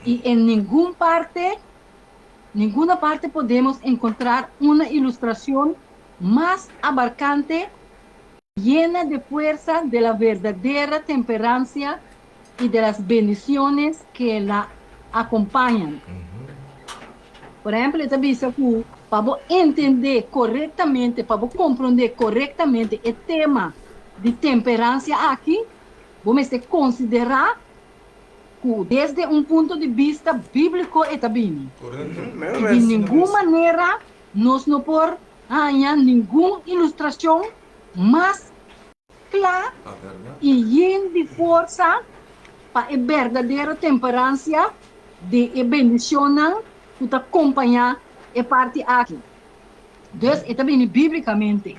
Y en ninguna parte podemos encontrar una ilustración más abarcante, llena de fuerza de la verdadera temperancia y de las bendiciones que la acompañan. Por ejemplo, esta visa que para entender correctamente, para comprender correctamente el tema de temperancia aquí, vamos a considerar que desde un punto de vista bíblico está bien. Correcto. Y de Así ninguna nomás. manera nos no por ninguna ilustración más clara Ah, ¿verdad? y llena de fuerza para a verdadeira temperança de bendicionar que te acompanha a parte aqui. Então, é também biblicamente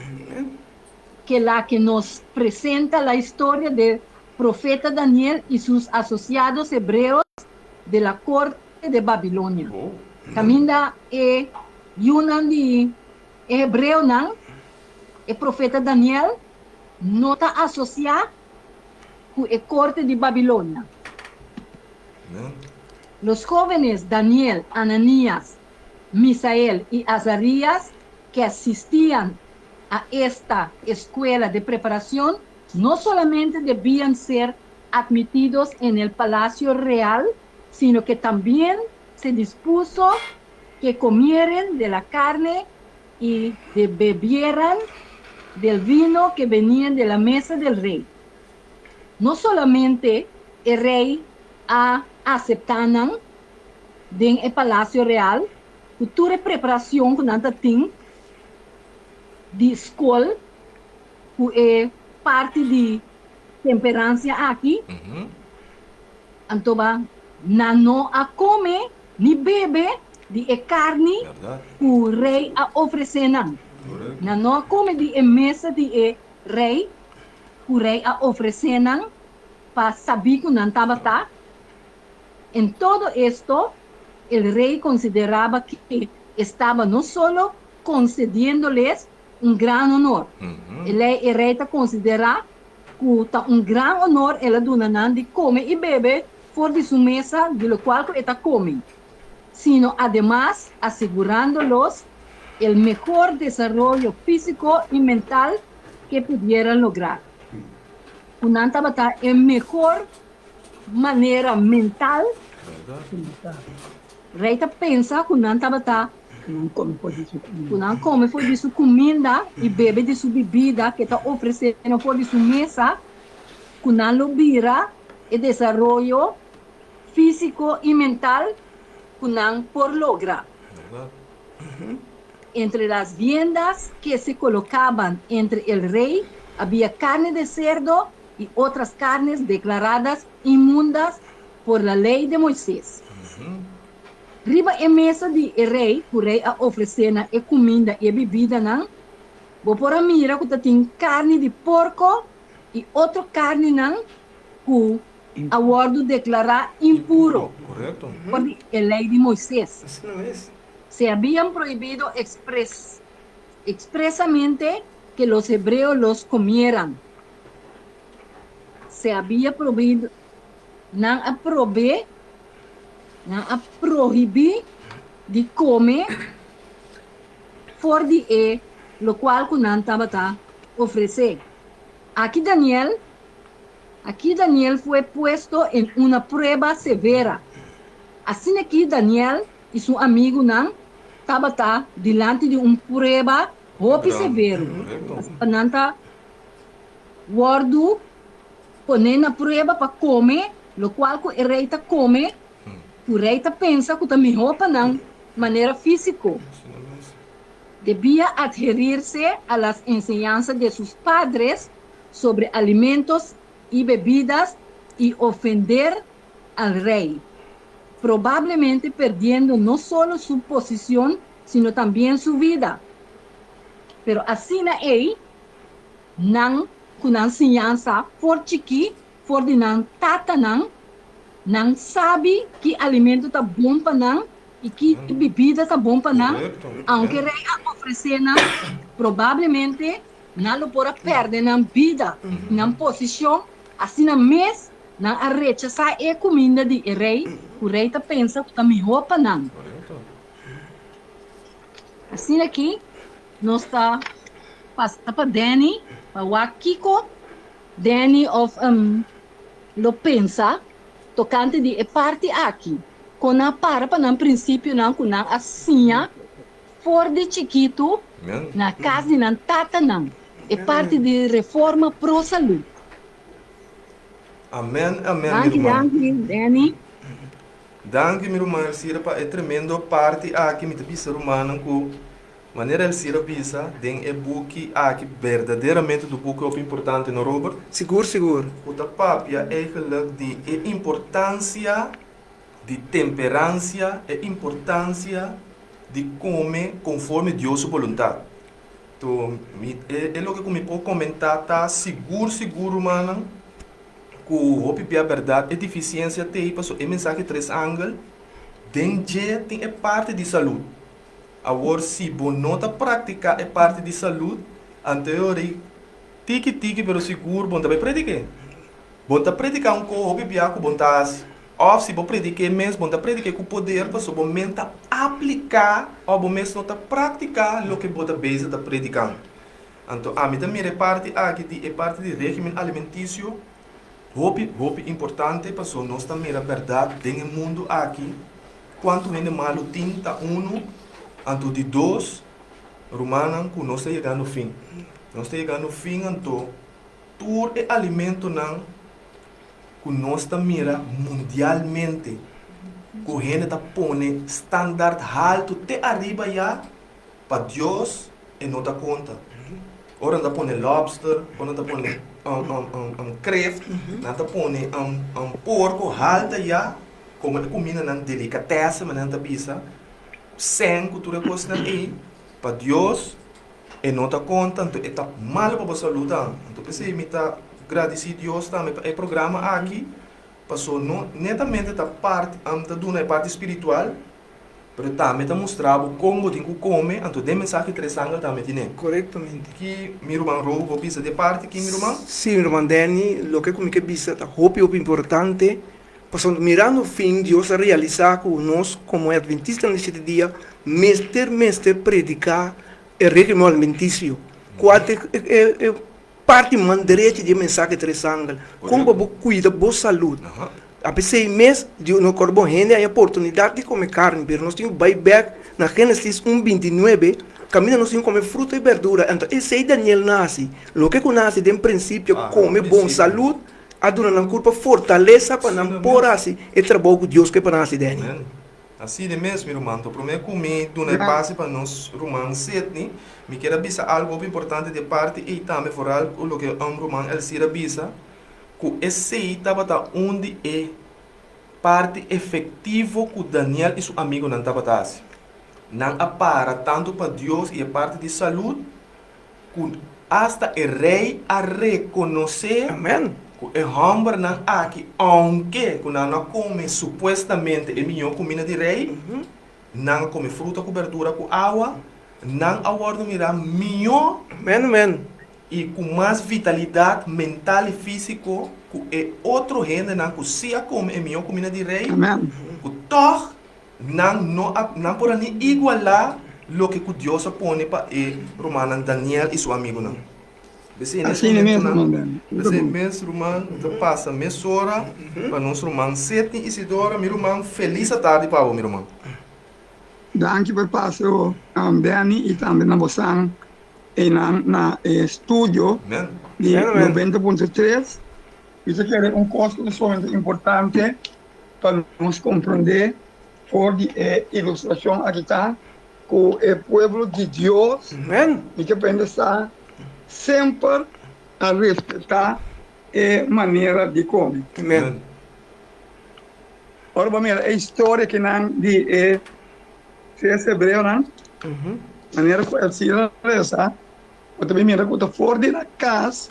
que la que nos presenta la historia del profeta Daniel y sus asociados hebreos de la corte de Babilonia. Oh. Caminda Yunan de hebreo nan, el profeta Daniel no está asociado con la corte de Babilonia. Los jóvenes Daniel, Ananías, Misael y Azarías que asistían a esta escuela de preparación no solamente debían ser admitidos en el palacio real, sino que también se dispuso que comieran de la carne y de bebieran del vino que venían de la mesa del rey. No solamente el rey aceptanan del palacio real, futura preparação que nós tem de escola, que é parte de temperança aqui, então não a come ni bebe de carne ¿Verdad? que o rei a oferecer não. Correcto. Não a come de mesa de rei que o rei a oferecer não para saber que não estava tá. Em todo esto, el rey consideraba que estaba no solo concediéndoles un gran honor, el rey considera que un gran honor ela donanan de comer y beber por de su mesa, de lo cual está comen, sino además asegurándolos el mejor desarrollo físico y mental que pudieran lograr. Kunanta bata el mejor manera mental. ¿Verdad? Rei pensa que não estava não come foi de sua comida e bebe de sua bebida que está oferecendo por de sua mesa, que não lo vira o desenvolvimento físico e mental que não por lograr. ¿Verdad? Entre las viandas que se colocaban entre el rey, había carne de cerdo y otras carnes declaradas inmundas por la ley de Moisés. Riba a mesa de rei, o rei a oferecer a comida e bebida, não? Vou por a mira que tem carne de porco e outra carne, não? Que a bordo declarar impuro Correcto. por a lei de Moisés. Así no es. Se habían prohibido expresamente que los hebreos los comieran. Se había prohibido, não a prohibir de comer fora de lo qual que não estava oferecer. Aqui Daniel foi puesto em uma prueba severa. Assim aqui Daniel e seu amigo não estava diante de uma prueba muito severa. Não está guardo poner na prueba para comer, lo qual que o rei come. O rei pensa que também roupa não, maneira física. Debía adherirse a las enseñanzas de sus padres sobre alimentos y bebidas y ofender al rey, probablemente perdiendo no solo su posición, sino también su vida. Pero así na não com enseñanza forte que for de não tata não sabe que alimento tá bom para não e que bebida tá bom para não, aunque rei a oferecer não, provavelmente não lo pode perder na vida, na posição, assim na mês, não a rechazar a comida de rei, correta pensa, que tá melhor para não. Correto. Assim aqui, nós está passando para Danny, para o Kiko, Danny of lo pensa, tocante de e parte aqui. Quando a para não princípio não com a assim, for de chiquito, Amen. na casa de não tata não. É parte de reforma pro saúde. Amém, amém, Danke, minha irmã. danke, Danny. Danke, minha irmã. El sira pa é tremendo parte aqui, me tapisa romana com maneira el sira pisa, den é book aqui verdadeiramente do book é importante no Robert. Seguro, seguro. O papia eigenlijk de importância de temperança, a importância de comer conforme Deus sua vontade. Então, é o que eu posso comentar, tá seguro, mano, que o a verdade, a deficiência tem, passou a mensagem três ângulos, tem é parte de saúde. Agora, se você não prática é parte de saúde, anterior, tiki, pero seguro, você vai predicar. Você predicar um corpo, com vontade. Ou se você predicar mesmo, você predicar com poder, para o momento aplicar, ou você mesmo não praticar o que você base está predicando. Então, a mim também é parte aqui, é parte do regime alimentício, roupa importante, para nós também a verdade, tem o mundo aqui, quanto vem de malo, tinta, então de dois, romana, que nós estamos chegando ao fim. Nós estamos chegando ao fim, então, tudo é alimento, não, que nós mira mundialmente, que a gente está pondo standard alto até arriba já, para Deus e não dá conta. Ora está pondo lobster, ora está pondo creft, está pondo porco alto já, como é comida na delicatessa, mas não está bisa, sem cultura coisa aí, para Deus e não dá conta, então está mal para a saúde. Então precisa imitar agradecer a Deus também para o programa aqui, passou netamente da parte da parte espiritual, mas também está mostrando como tem que comer, então tem mensagem interessante também tem. Corretamente. Que meu irmão Robo vou pisar de parte aqui, meu irmão. Sim, meu irmão Danny, o que comigo visa é muito importante, passando mirando o fim de Deus a realizar com nós como adventistas neste dia, mestre predicar o regime alimentício. Qual é parte direita de mensagem três ângulos. Como você cuida da boa saúde. A pessoa mês de no corpo rende a oportunidade de comer carne, mas nós temos buyback na Gênesis 1:29, caminha nós temos comer fruta e verdura. Então, esse aí Daniel nasce. O que nasce de princípio come bom saúde, a dona na culpa fortaleza para não pôr assim e trabalho com Deus que para nascer Daniel. Assim de mesmo, irmão, então prometo comer do passe para nós romano Sydney. Me quero avisar algo importante de parte e também for algo o que romano el sira avisa que esse estava onde é parte efetivo que Daniel e seu amigo não estava assim. Não apara tanto para Deus e a parte de saúde que hasta o rei a reconhecer. Amém. É homem não aqui, aunque não come supostamente a melhor comida de rei, não come fruta com verdura com água, não aguarda mirar melhor e com mais vitalidade mental e física que é outro gente não que se come a melhor comida de rei, que toch não pode igualar o que Deus põe para o romano Daniel e seu amigo não. Assim mesmo, irmão. Você mesmo, irmão, passa meia hora para nosso irmão Sete e Isidora, meu irmão, feliz tarde para o meu irmão. Danke por pastor Danny e também na Bosan e na estúdio de 90.3. Isso que é costo importante para nos compreender por ilustração aqui está com o povo de Deus e que pensar sempre a respeitar a maneira de comer. Amém. Ora, vamos ver a história que não de se hebreu, não? Maneira que se reza, eu também mira que fora da casa,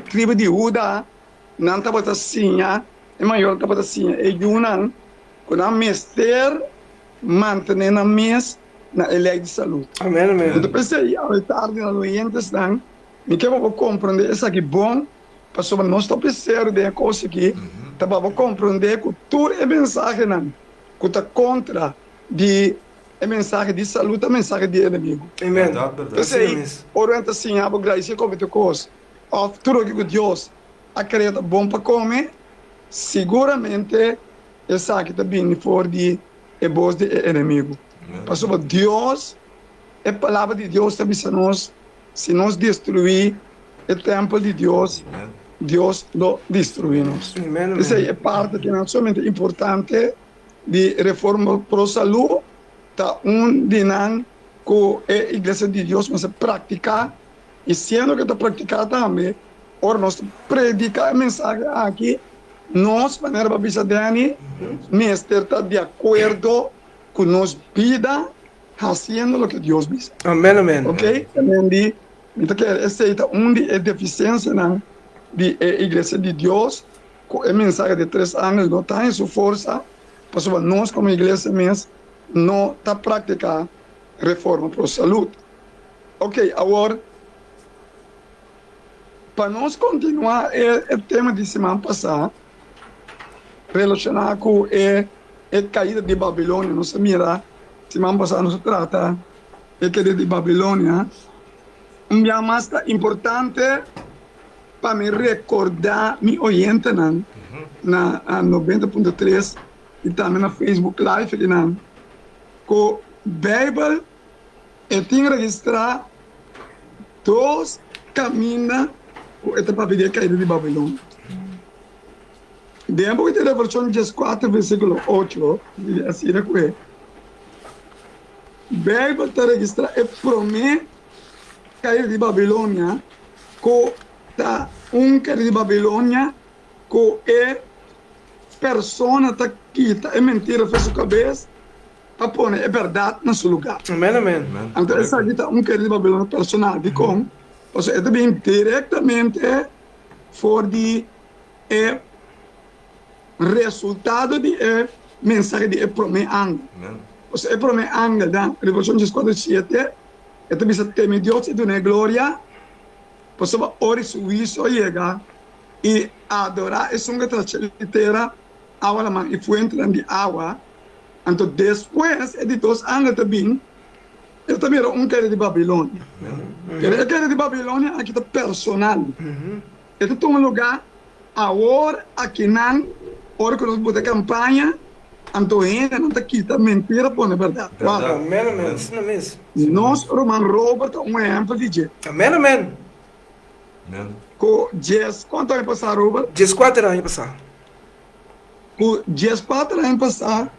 tribo de Judá, não estava assim, é maior estava assim, é Yunan, quando a mestre mantém na mesa na lei de saúde. Amém, amém. Então, pensei, ao tarde, na noite, me quero compreender isso aqui bom, para sobre nós estar pensando de coisa aqui, vamos compreender que tudo é mensagem não, que está contra de é mensagem de saúde, é mensagem de inimigo. Amen. Então aí, orienta assim, a graça como te coisa, of tudo que Deus a criado bom para comer, seguramente essa que está vindo fora de é voz de inimigo. Pastor, Deus, a palavra de Deus está dizendo nós, se nós destruir o templo de Deus, Deus lo destruímos. Essa é parte que não é somente importante de reforma para a saúde, está de nós com a igreja de Deus, mas praticar, e sendo que está praticando também, ora nós predicar a mensagem aqui, nós, maneira para pensar Dani, mestre está de acordo com nós vida, fazendo o que Deus diz. Amém, amém. Ok? Também então que aceita de deficiência na de igreja de Deus, com a mensagem de 3 anos não tem sua força, porque nós como igreja mesmo não está praticando reforma para a saúde. Ok, agora para nós continuar o tema de semana passada relacionado com a caída de Babilônia, nós mira semana passada nós trata a caída de Babilônia. Dia mais importante para me recordar me oyente na 90.3 e também na Facebook Live que o Bíblia tem registrado 2 caminhos para pedir a caída de Babilônia. Depois da versão 14, versículo 8, assim é que Bíblia está registrado e promete cair de Babilônia, que está cair de Babilônia, que é persona tá quita, é mentira fez sua cabeça, para pôr é verdade no seu lugar. Amém, amém. Então essa aqui está cair de Babilônia personal, de como, porque é também diretamente for de resultado de mensagem de promessa angel. Porque é promessa angel da Revolução 47. Então, bisa teme Deus e dona glória, pois a hora suíço chega e adorar é sunga trachiliteira, água lá e fuente de água. Então, depois é de 2 anos também, eu também era cara de Babilônia. A cara de Babilônia aqui está personal. Este é um lugar, agora, aqui não, hora que nós botamos campanha, então ainda não está aqui, está mentira, pô, não é verdade. Amém, amém. Isso não é mesmo. Nós, Roman Robert, exemplo de Jesus. Amém, amém. Com Jesus, quanto ano passado, Robert? 14 anos passado. Com Jesus, 4 anos passado,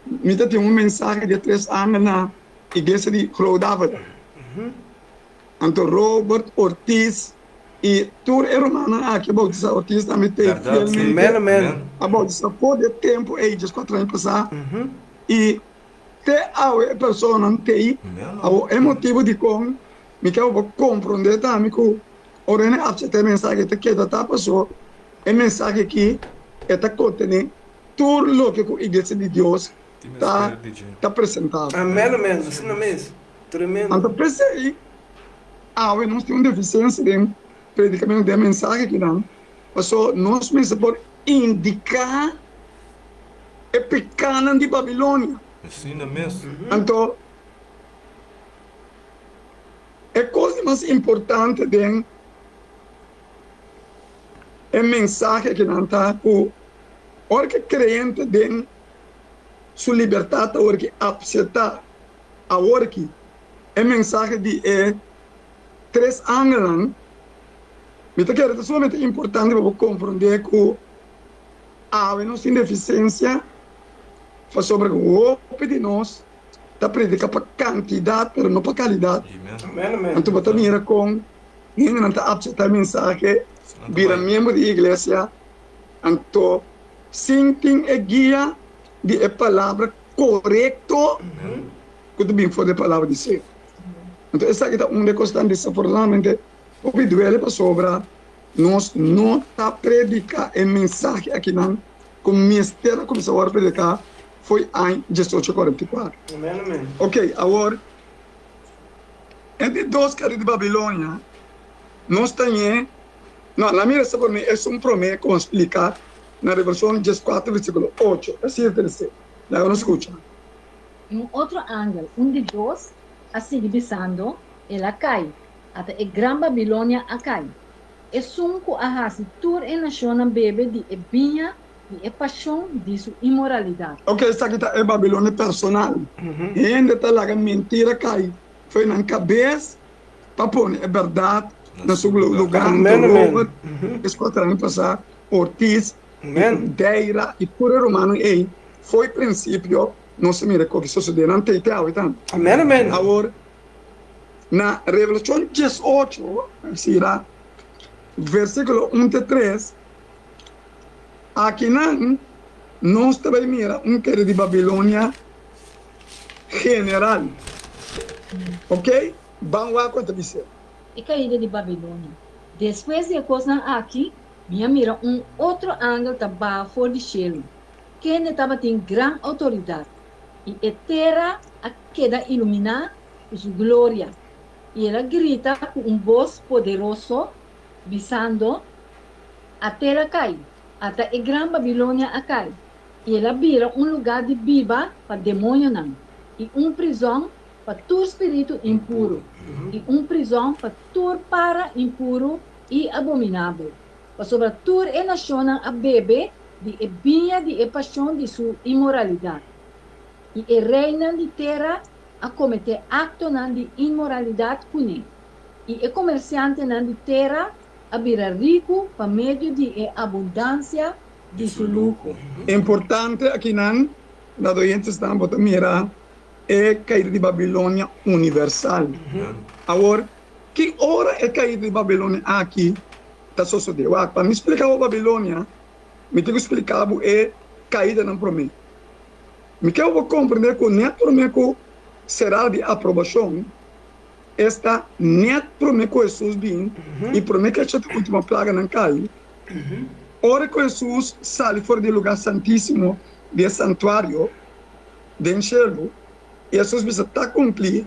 me tem uma mensagem de 3 anos na igreja de Cloudávila. Então, Robert Ortiz e tudo é romano aqui, bautista Ortiz também tem. Amém, amém. A bautista por de tempo, aí, Jesus, 4 anos passado. E a pessoa não tem, é motivo de como, me quero compreender também que o René aceitar a mensagem que está passando, é mensagem que está contendo tudo o que a igreja de Deus está apresentando. Amém, amém. Isso não é mesmo. Tremendo. Então, pensei, nós temos uma deficiência de predicamento da mensagem que não, mas nós mesmos por indicar o pecado de Babilônia. Ensina mesmo. Então, a coisa mais importante de a mensagem que não está com hora que crente tem sua liberdade, a hora que aceita, a hora que a mensagem de 3 anos, me está querendo somente importante para compreender que nós temos deficiência sobre o roupa de nós, está predicando para quantidade, mas não para qualidade. Então, você mira com, ninguém não está aceitando a mensagem, vira membro da igreja, então, sentem a guia de a palavra correto, que também foi a palavra de Deus. Então, essa aqui é uma coisa desafortunadamente, o que duele para sobrar, nós não está predicando a mensagem aqui, não, como o ministério começou a predicar, foi em 1844. Amém. Ok, agora, entre 2 caras de Babilônia, nós temos, não, na minha por mim, é um promessa, como explicar, na Revelação 14, versículo 8. Assim é interessante. Agora escuta. Em outro ângulo, de Deus, assim divisando, ela cai, até a Gran Babilônia a cai. E sunco a hasi tur e naciona bebe de e vinha de e paixão de sua imoralidade. Ok, essa aqui é Babilônia personal. E ainda está lá que mentira cai. Foi na cabeça, para pôr é verdade, no seu lugar, no Robert, escutando passar, Ortiz, Deira e puro romano, e foi princípio, não se mira o que sucedeu, não tem teatro, então. Amém, amém. Agora, na Revelação 18, será, versículo 1 a 3, aqui não, nós também mira querido de Babilônia general. Ok? Vamos lá quanto dizer. E caída de Babilônia. Depois de coisa aqui, minha mira outro ângulo estava fora de cielo, que ainda estava tem grande autoridade. E a terra a queda iluminar sua glória. E ela grita com voz poderoso, visando a terra cai, até a grande Babilônia a cai. E ela vira lugar de viva para demônio não. E prisão para todo espírito impuro. E prisão para todo para impuro e abominável. Para sobre toda a nação a bebe de vinha de paixão de sua imoralidade. E a reina de terra a cometer acto de imoralidade com ele. E o comerciante de terra a virar rico por meio de abundância de seu lucro. Importante aqui não, na doente estão botando mirar é caída de Babilônia universal. Agora, que hora é caída de Babilônia aqui está sucedendo? Para me explicar a Babilônia, me tenho que explicar é caída não promete. Me quero compreender que o neto promete será de aprovação. Esta neto promete que Jesus vem e promete que a última praga não cai. Ora que Jesus sai fora do lugar santíssimo, do santuário, do céu, e Jesus precisa estar cumprir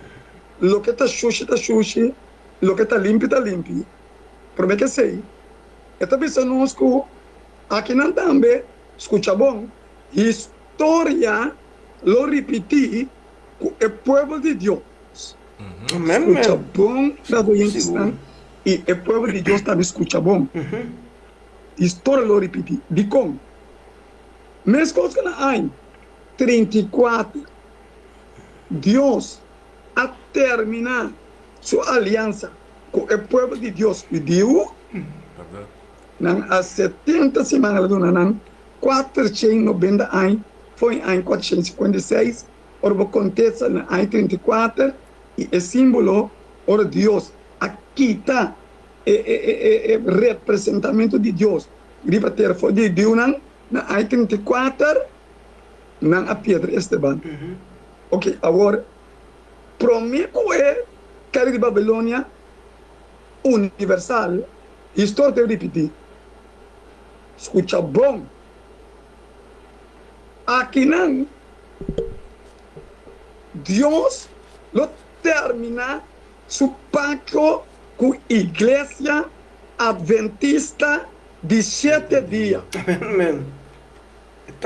o que está sujo, o que está limpo. Promete que sei. Então, pensamos que aqui não também, escuta bom, história, lo repetir, com o povo de Deus. Escuta bom, da doente está, e o povo de Deus também escuta bom. História lo repetir. De como? Mas coisas que não há, 34, Deus a terminar sua aliança com o povo de Deus pediu nas 70 semanas do Nanan, 490 anos, foi em 456, ora acontece no ano 34, e o símbolo, ora Deus, aqui está o representamento de Deus. Gripa ter foi de Deus na ano 34, na Pedro Esteban. Ok, agora, prometo é que de Babilônia universal, história de repetir. Escuta bom. Aqui não, Deus lo termina su pacto com a igreja adventista de 7 dias. Amém.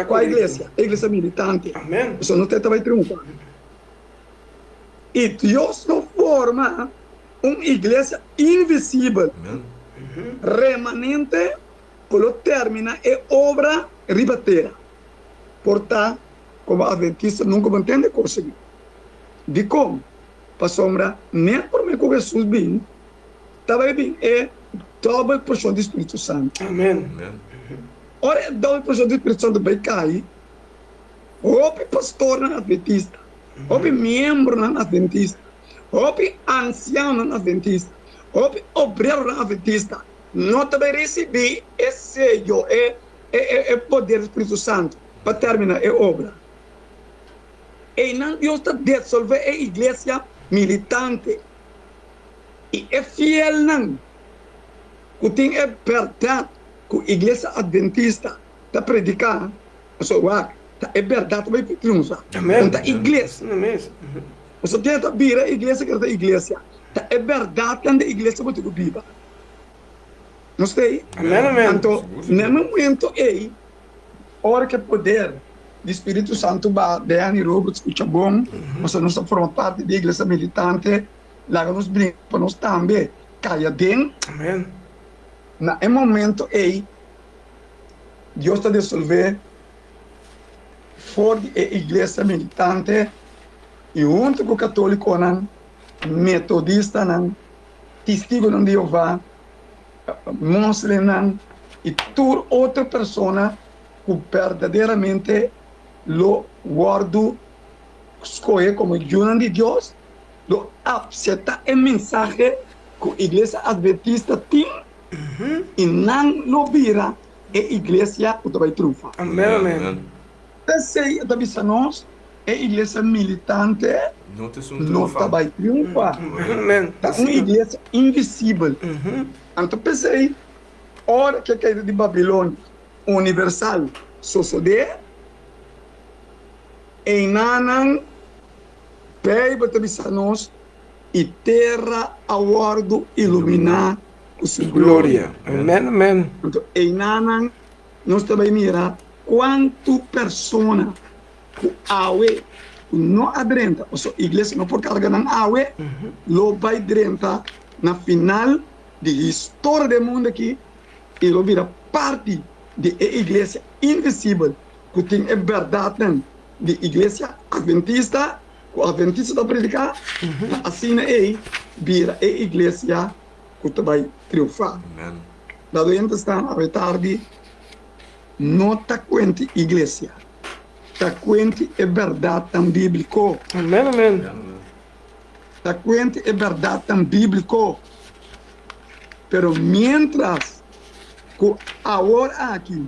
Com a igreja militante. Amém. Isso não vai triunfar. E Deus não forma uma igreja invisível, remanente, que lo termina e obra ribateira. Portanto, como adventista, nunca vão entender conseguir. De como? Para sombra, nem por mim que Jesus vem, também vem é double porção do Espírito Santo. Amém. Ora, double porção do Espírito Santo vai cair. Ou pastor na adventista, ou membro na adventista, ou ancião na adventista, ou obreiro na adventista, não também receber esse sello, poder do Espírito Santo para terminar a obra. E não Deus está dissolver a igreja militante. E é fiel não. Que tem a verdade que a igreja adventista está predicando. É verdade, vai triunfar. Então, a igreja. Você tenta vir a igreja que é a igreja. É verdade que a igreja vai ter viva. Não sei? Amém. Então, no momento aí, hora que poder do Espírito Santo va, Deani Robert, escucha bom, nós não formamos parte da igreja militante, lá nos brinca para nós também, caia dentro, Amém. na momento aí, Deus está dissolver fora da igreja militante, e junto com o católico, metodista, testigo de Jeová, muçulmano, e toda outra pessoa que verdadeiramente lo guardo, escolhe como ajuda de Deus, lo aceita o mensagem que a igreja adventista tem, e não lo vira a igreja que vai triunfar. Amém, amém. Pensei, nós, a igreja militante, não vai triunfar. Amém. É uma igreja invisível. Então pensei, hora que a caída de Babilônia universal suceder, em nanan peiba nós e terra aguardo iluminar com sua glória. Amém, amém. Então, em nanan nós também mirar quanto persona que awe não adrenta, ou seja, a igreja não pode carregar na awe, lo vai adrenta na final da história do mundo aqui, e lo vira parte da igreja invisível, que tem a verdade da igreja adventista, que o adventista está predicar, assim aí vira a igreja que vai triunfar. Da doente está a tarde, não está quente igreja, está quente a verdade tão bíblico. Amém, amém. Está quente a verdade tão bíblico. Pero mientras que agora aqui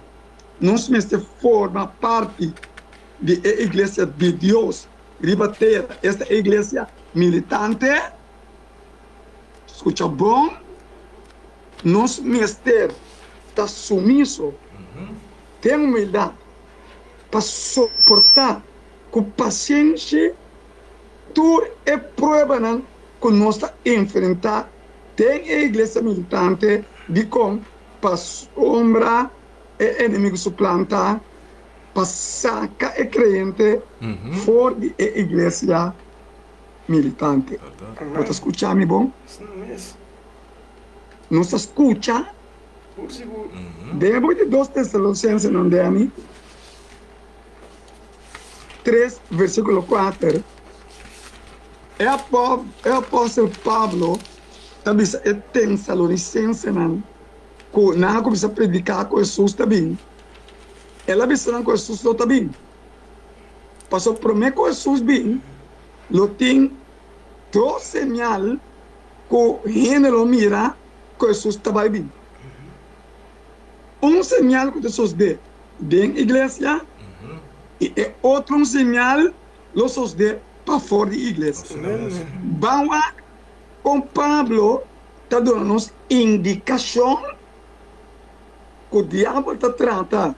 nós mesmos forma parte da igreja de Deus, ribater esta igreja militante, escucha bom, nós mesmos está sumiso, tem humildade para suportar com paciência toda a prova que nós está enfrentar. Tem a igreja militante de como para sombra e inimigo suplantar, para sacar o crente fora da igreja militante. Você escutar-me, bom? Não se escuta? Depois de 2 Tessalonicenses, não é? 3, versículo 4. É o apóstolo Pablo, também é Tessalonicenses, que não começa a predicar com Jesus também. Ela bisa com Jesus também. Passou por mim com Jesus bem, lo tem 2 sinal que o gênero mira que Jesus está bem. Sinal que Jesus deu dentro da igreja, e outro sinal que Jesus deu para fora da igreja. Vamos com Pablo, está dando-nos indicação que o diabo está tratando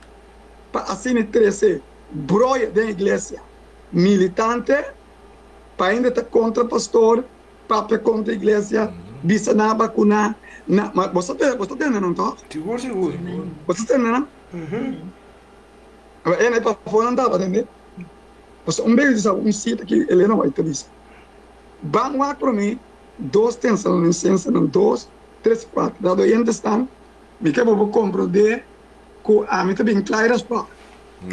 para assim 13 broia da igreja militante, para ainda estar contra o pastor, para contra a igreja, bisa na vacuna. Mas você tem, não está? Seguro. Você tem, não? É, né, para fora não dá, entender? Você beijo de sítio que ele não vai ter visto. Vamos lá para mim, 2 Tessalonicenses, 2, 3, 4. Dado aí onde estão, me quero compreender que a mim também claro as palavras.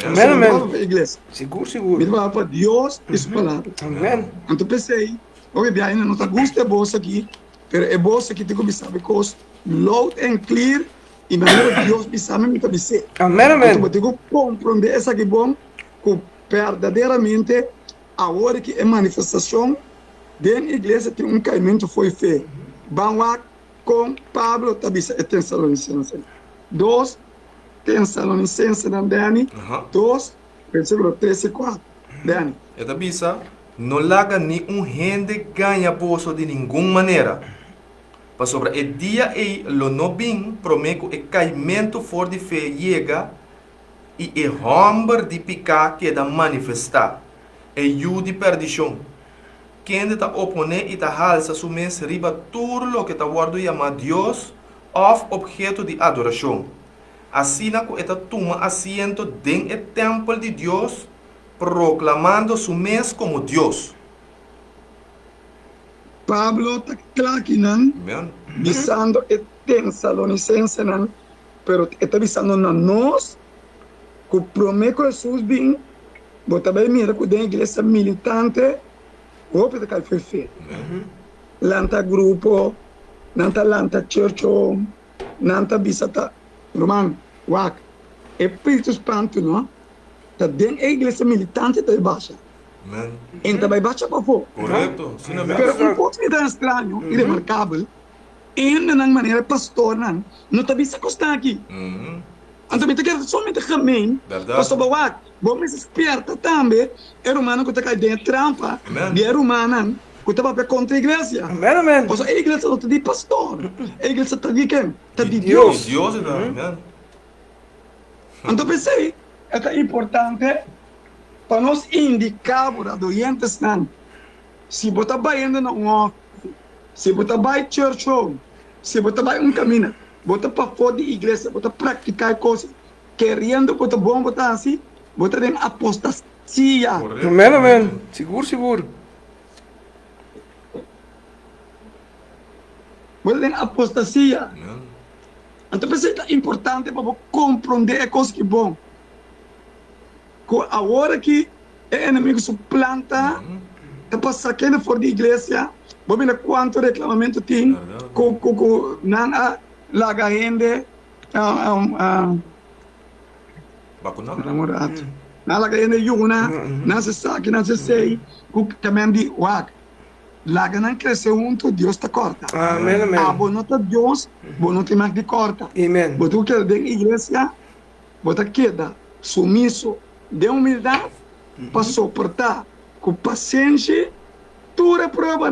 Amém. Igreja. Seguro. Me vai para Deus e sua palavra. Amém. Então pensei, ok, ainda não está gosto de bolsa aqui, mas é bolsa que tem que saber coisas loud and clear e maneira Deus me sabe me também sei. Amém. Então eu tenho que compreender essa que bom, que verdadeiramente a hora que é manifestação dentro da igreja tem caimento foi feito. Vamos lá com Pablo também é Tessalonicenses. 2 Tessalonicenses, Dani. 2, versículo 13 e 4. Dani. Esta bisa, não larga nenhum gente ganha bolso de nenhuma maneira. Para sobre o dia e lo no bem, prometo o caimento for de fé chega e o hambre de picar queda manifestar. E o de perdição. Quem está oponer e está halsa sumes riba tudo lo que está guardo chama Deus of objeto de adoração. Así na esta toma asiento en el templo de Dios, proclamando su mes como Dios. Pablo está claro Amen. visando el Tesalonicense, pero está visando a nós, que promete Jesus bem, mas também mira que a igreja militante, o que está feito. Lanta grupo, nanta lanta church, nanta visata, Roman, wak. Espírito Santo, não? Tá dentro da igreja militante da baixa. Amen. Então vai baixa para fora. Correcto. Sí, no, Pero pouco que dá estranho, irremarcável, ainda na maneira pastor, não está vista constar aqui. Então, eu quero somente caminho, pastor Bawak, vamos esperta também, é humano que está caindo dentro de trampa, de é humano que está para contra a igreja. Amén, amén. Porque a igreja não está de pastor, a igreja está de quem? Está de Deus. Dios está. Amen. Então, pensei, é importante para nós indicar para os doentes, se você vai indo na office, se você vai church home, se você vai caminho, você para fora da igreja, você praticar coisas, querendo você bom botar assim, você tem apostasia. Amén, amén. Seguro, seguro. Você tem apostasia. Amen. Então, pensei, é importante para você compreender a coisa que é bom. Agora que o inimigo suplanta, está passando fora da igreja, vamos ver quanto reclamamento tem, não larga gente, Vacunado. namorado. Não larga gente yuna, não se sabe, não se sei, também de wak. Larga não cresceu junto, Deus está corta. Amén, amén. Bom não está Deus, bom não tem mais de corta. Amén. Você quer dentro da igreja, você queda sumiço, de humildade, para suportar com paciência, toda a prova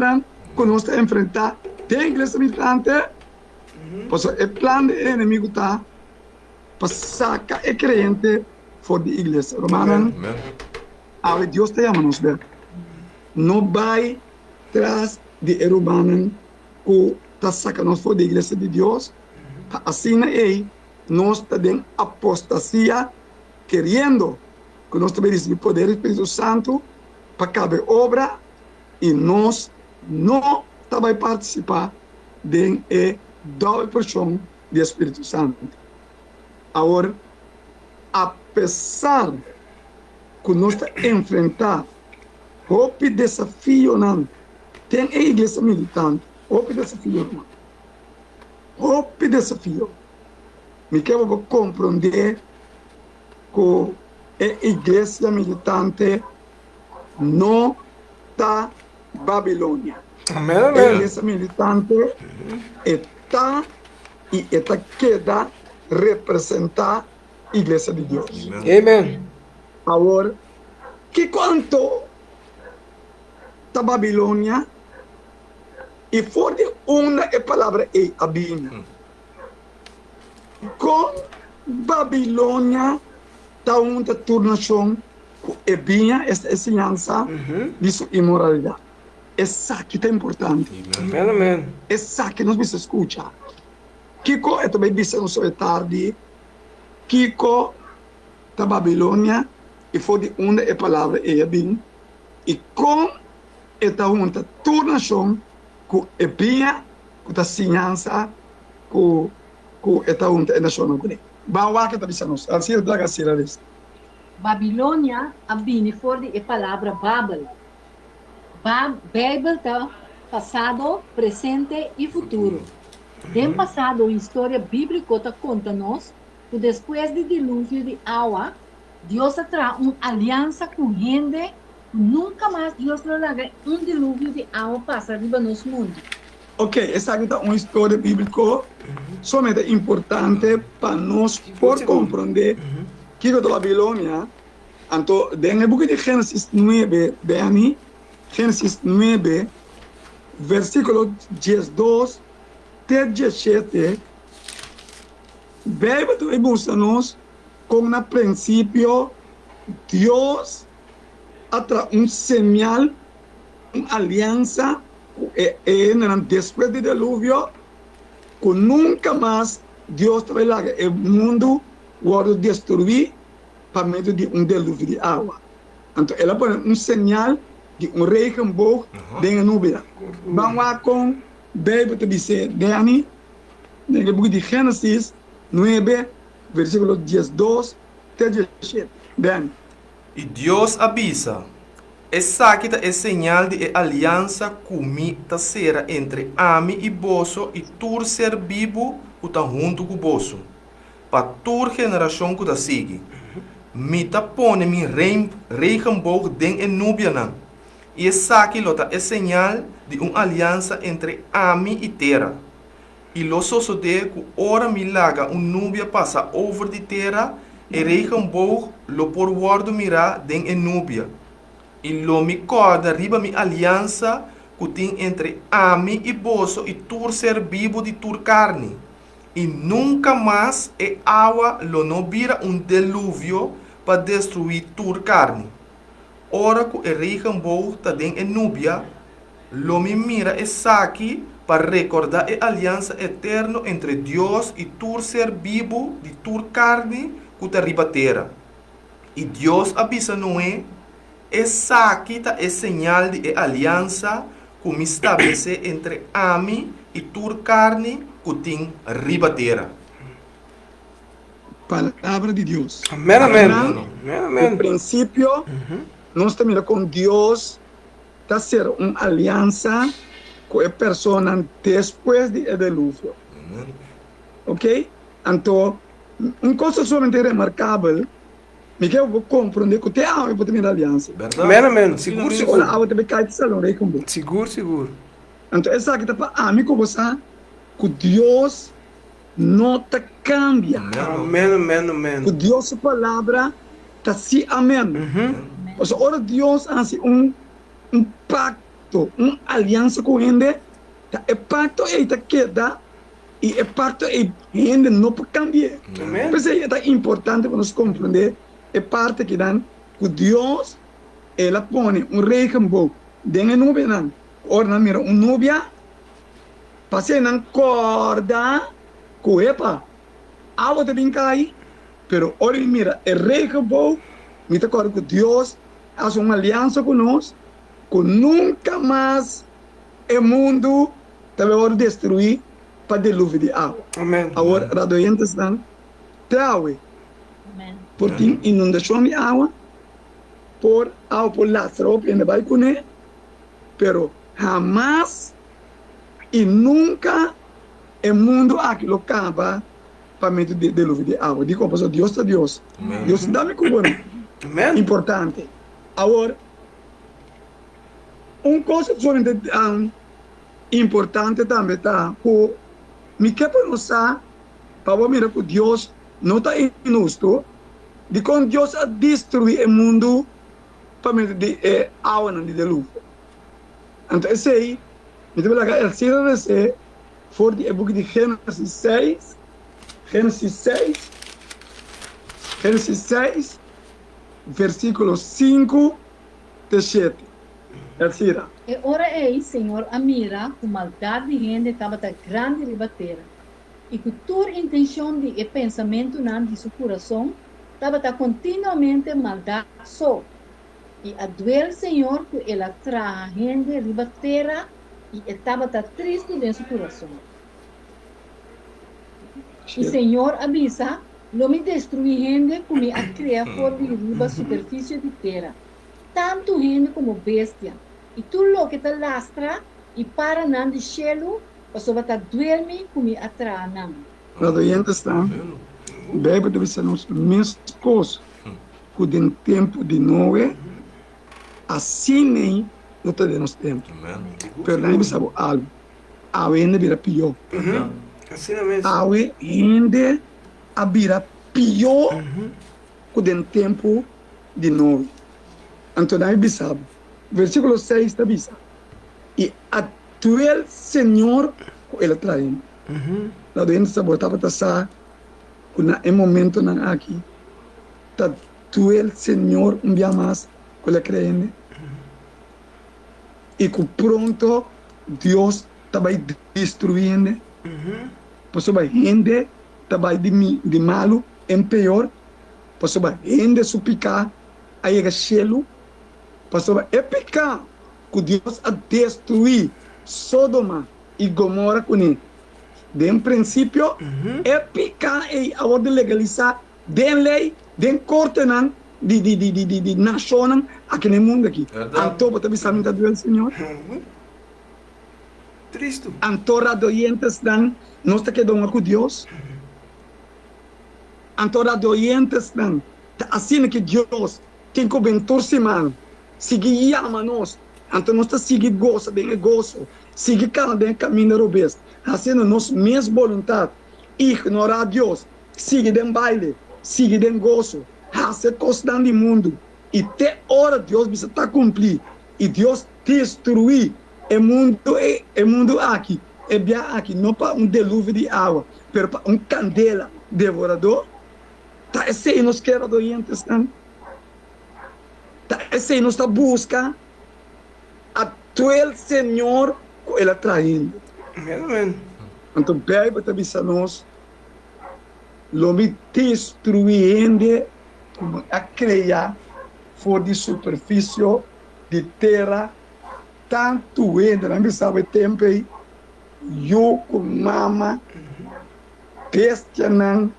que nós estamos enfrentar. Tem a igreja militante, porque o plano do inimigo está para sacar o crente fora da igreja. Romana, Amen. a Deus te chama nos ver. Não vai atrás de romano que está sacando nós fora da igreja de Deus. Assim é, nós estamos em apostasia, querendo que nós também recebemos o poder do Espírito Santo para caber obra e nós não também participar da doble porção do Espírito Santo. Agora, apesar que nós estamos enfrentando o desafio, não, tem a igreja militante, o desafio, não. O desafio, me quero compreender que a igreja militante não está Babilônia. Amén, A amén. igreja militante está e está queda representar a igreja de Deus. Amén. Agora, que quanto está Babilônia e for de uma palavra é a Bíblia. Com Babilônia está uma turnação é bem esta ensinança de sua imoralidade. Essa que é importante. Amén, amén. Essa que nós precisamos escutar. Kiko é também disse no seu tarde. Kiko da Babilônia e foi de uma a palavra é bem. E com esta uma turnação que é bem com a ensinança que esta uma nação não. Bawa que está dizendo, assim é da gasira desse. Babilônia abine for de palavra Babel. Babel está passado, presente e futuro. Em passado, a história bíblica está conta-nos que depois do dilúvio de água, Deus terá uma aliança com gente. Nunca mais Deus trará um dilúvio de água para arriba no mundo. Ok, essa aqui é uma história bíblica somente importante para nós por compreender que a Babilônia, então, no livro de Gênesis 9, bem, Gênesis 9, versículo 12 até 17, Bíblia mostra-nos como no princípio Deus atra um sinal, uma aliança depois do dilúvio, que nunca mais Deus trabalha o mundo foram destruídos por meio de dilúvio de água. Então, ela põe sinal de regenboog dentro da nuvem. Vamos lá com a Bíblia que diz, Dani, no livro de Gênesis 9, versículo 12 até 17. Dani. E Deus avisa, essa aqui é señal de aliança que será entre Ami e Boso e tur ser vivo que está junto com Boso. Para tur geração que está sigue. Mita pone mi regenboog den en Nubia nan. E essa aqui é señal de uma aliança entre Ami e Terra. E lo sucede que ora milaga Nubia passa over de Terra e regenboog lo por guardo mira den en Nubia. E lo mi corda riba mi aliança que tem entre Ami e Boso e tur ser vivo de tur carne. E nunca mais água lo não vira dilúvio para destruir tur carne. Ora que o regenboog está dentro de Nubia, lo me mira essa aqui para recordar a aliança eterna entre Deus e tur ser vivo de tur carne que está riba terra. E Deus avisa Noé, essa aqui é señal de aliança que me estabelece entre Ami e tur carne que tem riba terra. Palavra de Deus. Amém, amém. Amém, No princípio, nós também com Deus está ser uma aliança com a pessoa depois do dilúvio. Ok? Então, uma coisa somente remarcável, me que eu vou compreender que tem algo para ter aliança. Amém, amém. Seguro, seguro. Olha, algo também cai de salão, né? Seguro, seguro. Então, essa aqui está para mim como você, que Deus não te cambia. Amém, amém, amém. Que Deus, a palavra, está assim, amém. Mas ora Deus hace pacto, uma aliança com ele, o pacto ele queda e o pacto ele não pode cambiar. Por isso é importante para nós compreender a parte que dan que Deus ela põe regenboog dentro da nuvem. Ora mira nuvem, passei na corda, coepa, água também cai, pero ora mira o regenboog, me te acordo que Deus faz uma aliança conosco, que nunca mais o mundo vai destruir para dilúvio de água. Amém. Agora, os doentes estão traue por ter inundação de água, por Lázaro, que vai comer, pero jamás e nunca o mundo aqui lo acaba para meio de dilúvio de água. Digo, pastor, Deus é Deus. Deus dá-me como importante. Agora, uma coisa somente importante também está, que me quer pensar, para mirar que Deus não está injusto, de quando Deus a destruir o mundo para meio de água de dilúvio. Então, esse aí, me deve lagar el cielo de ser, for de book de Gênesis 6, versículo 5 a 7. Elcira. E ora ei, Senhor, a mira, com maldade de gente estava da grande ribateira. E que tua intenção de e pensamento de seu coração estava continuamente maldade só. E a doer, Senhor, que ela traz gente ribateira e estava triste dentro do coração. E Senhor avisa, não me destruir gente como a criar fora de riba superfície de terra. Tanto gente como bestia. E tu lo que te lastra e para nan de cielo, o só vai duerme como atrás nan. Os doentes estão, Bíblia deve ser nosso mesmo coisa, que no tempo de Noé, assim nem não está no nosso tempo. Pero não sabe algo, a ainda vira pior. Assim é mesmo. A ainda vira pior que no tempo de Noé. Então não sabe. Versículo 6 está diz, e atual Senhor ele traz. Lá dentro está botava passar em momento não aqui. Atual Senhor dia mais que ele crê. E que pronto Deus está destruindo. Por isso vai gente está de malo em pior, pastor, ainda supicar, aí é chelo, pastor, é picar, que Deus a destruir Sodoma e Gomorra com ele. De princípio, é picar e a hora de legalizar, de lei, de corte, de nação, aqui no mundo aqui. Então, você está sabendo do Senhor? Triste. Antora doentes, não está quedando com Deus. Antora doentes, assim que Deus tem cobertura semana, seguir ama nós, então nós está seguindo gozo, bem gozo, seguir cada bem caminho do bem, fazendo nossa mesma vontade, ignorar Deus, seguir dem baile, seguir dem gozo, fazer coisas do mundo, e até hora Deus vai estar cumprir, e Deus destruir o mundo aqui, é bem aqui, não para dilúvio de água, mas para candela devorador. Tá, esse aí nós queremos doentes, não? Tá, esse aí nós está buscando a tuel Senhor que Ele atraindo. Amém. Então, Bíblia está dizendo nós, lo me destruindo, a criar fora de superfície de terra, tanto ainda, não sabe tempo aí, eu com mama, bestia não,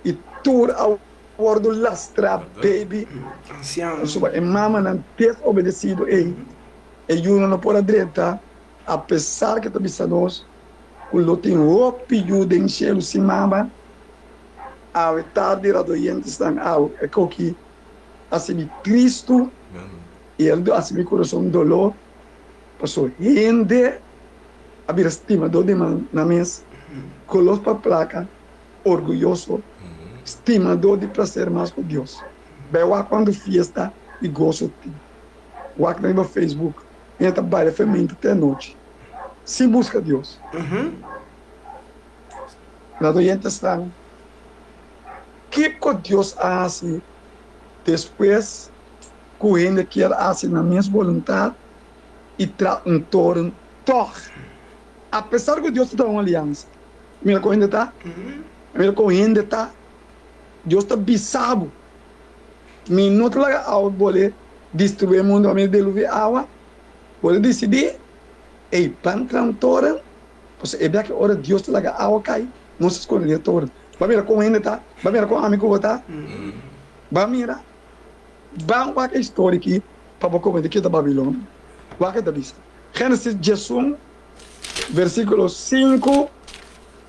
e tur ao bordo lastra baby Ancião. e mama não desobedecido e eu não pode direita apesar que está pensando nós o tem o pedido de encher o mama a tarde a doente estão ao é que assim Cristo e ele assim meu coração dolor passou rende a vir estima do demais na mesa coloca para placa orgulhoso estimador de prazer mais com Deus. Bem, quando fiesta e gosto de o no Facebook, minha trabalho feminino até a noite. Se busca Deus. Na doente está. Que Deus faz depois que ele quer fazer na minha vontade e traz torno. Apesar que Deus está uma aliança. Mira como ele está. Mira como ele está. Deus está bisabo. Minuto lá a boleh destruir o mundo a meio de água. Boleh decidir. Ei, plantram toran. Pois é bem que hora Deus está lá a água cai. Não se escolhe toran. Vai mirar como ele tá. Vai mirar como amigo está. Vai mirar. Vai a história aqui para pouco de da Babilônia. Vai que da bisa. Gênesis 18, versículo 5,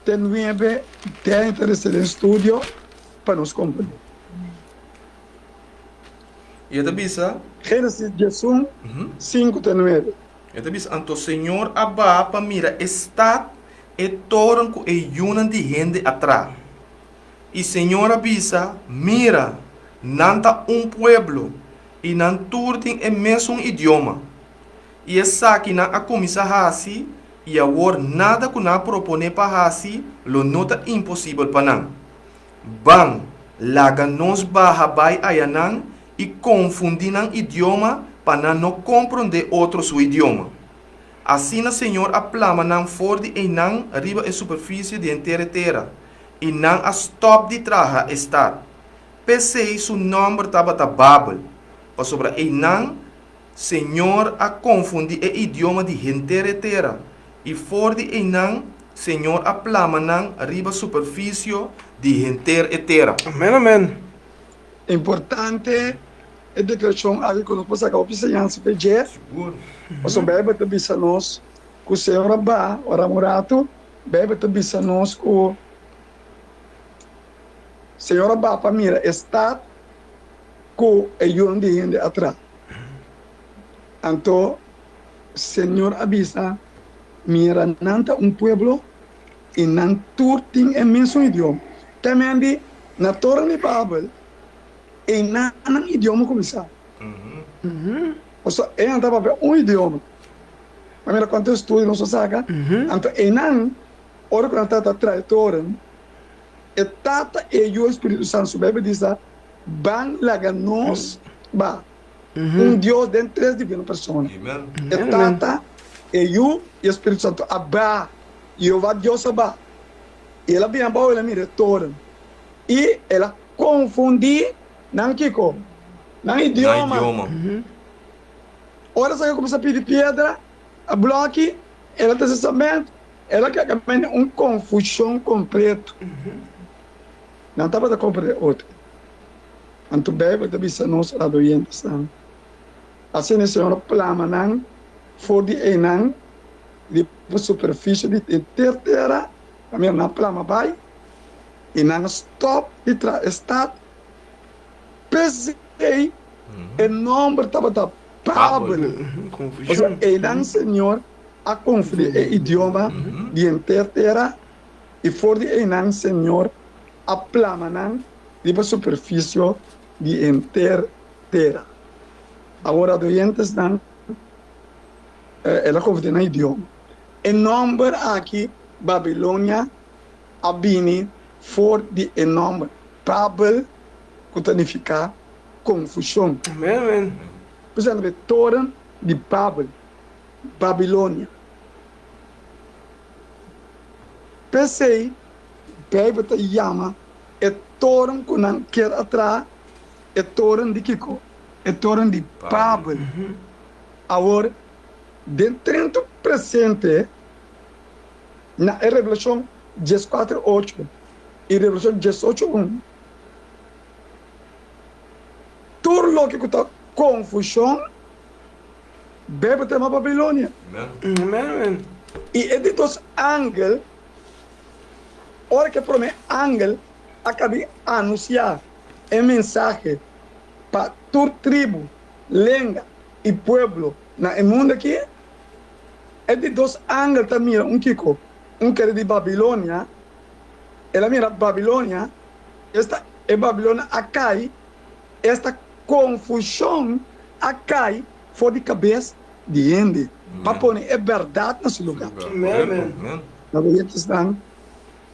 9, 10 do estudio. Para nos compreender. E a bisa? Gênesis 18, 5 a 9. E a bisa, anto Senhor Abba para mira está e toram com e yunan de gente atrás. E Senhor Abisa mira nanta pueblo e nan turtin e mesmo idioma. E essa aqui na a comissa hasi e a war nada que na propone para hasi lo nota impossível para não. Bang, laga nos bahabay ayanan e confundinan idioma para não compreender outro seu idioma. Assim, o Senhor aplama nan for de enan riba a superfície de inteira terra e nan a stop de traha estar. Pensei su nome estava da Babel, para sobre enan Senhor a confundir o idioma de inteira terra e for de enan Senhor aplama nan riba superfície de inteira terra. Amém. Importante é declaração ali que nós possamos acabar ensinando para Jesus. Mas o Bíblia também diz nós que o Senhor Abba, o Ramorato, Bíblia também diz nós que o Senhor Abba para mira está com o yun de gente atrás. Então, Senhor avisa mira nanta pueblo e não turtin é mesmo idioma. Também na Torá de Babel e não idioma começar. Ou seja, ele andava para idioma. Mas mira quanto estudo não se saca. Então, e não, ora quando está atrás Torá, e tata e o Espírito Santo, a Bíblia diz, van laga nos ba. Deus dentro de três divinas pessoas. E tata e o Espírito Santo, Abba, Jeová Deus Abba. Ela vem a boa, ela me retorna. E ela confundir não Kiko, não idioma. Ora você começa a pedir pedra, a bloque, ela está cessamento, ela quer confusão completo. Não estava a compreender outro. Anto bebe da bisa nos adoyentes não. Assim a senhora plama não, for de enang, de superfície de terra, a minha na plama vai, e não stop de start, pensei, e número estava da Pablo. Ou seja, enang senhor a confundir o idioma de terra, e for de enang senhor a plama não, de superfície de terra. Agora, doentes não, ela confunde no idioma. O nome aqui, Babilônia, abini, for de nome, Babel, que significa confusão. Amém. Por exemplo, Torre de Babel, Babilônia. Pensei, Bíblia te chama, é Torre que não quer atrás, é Torre de Kiko, é Torre de Babel. Agora, dentro do presente, na Revelação 14:8 e Revelação 18:1, tudo o que está confusão, bebe tema Babilônia. Amém. E é de dos ángelos, hora que promete ángel, acaba de anunciar a mensagem para toda tribo, língua e povo no mundo aqui. É de dos ángelos também, Kiko, que é de Babilônia, ela mira Babilônia, esta é Babilônia, acai, esta confusão, acai, fora de cabeça de gente, para pôr a verdade nesse lugar. Amém. Na verdade, estão,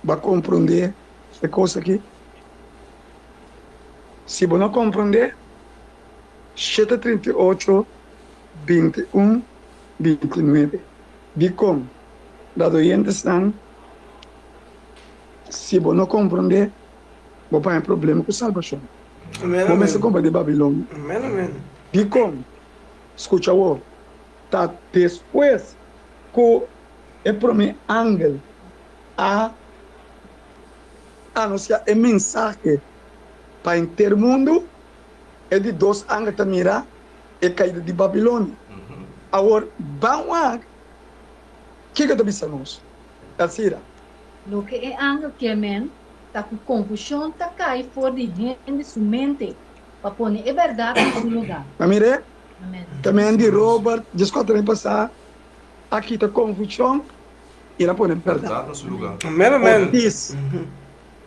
para compreender essa coisa aqui. Se você não compreender, 7:38, 21, 29. De como? Da doente estão, se você não compreender, você vai ter problema com a salvação. Começa a compreender Babilônia. Amém. De como? Escuta o tá depois que o primeiro ángel a anunciar a mensagem para o mundo, é de dois ángelos também a caída de Babilônia. Agora, vamos lá, o que está pensando? Alcira. Lo que é ángel que men, tá com confusão, tá cai fora de gente sua mente, para pôr a verdade no seu lugar. Mire, Amém. também de Robert, desculpa também passar, aqui está confusão, e ela põe a verdade. no seu lugar. Amém. Diz,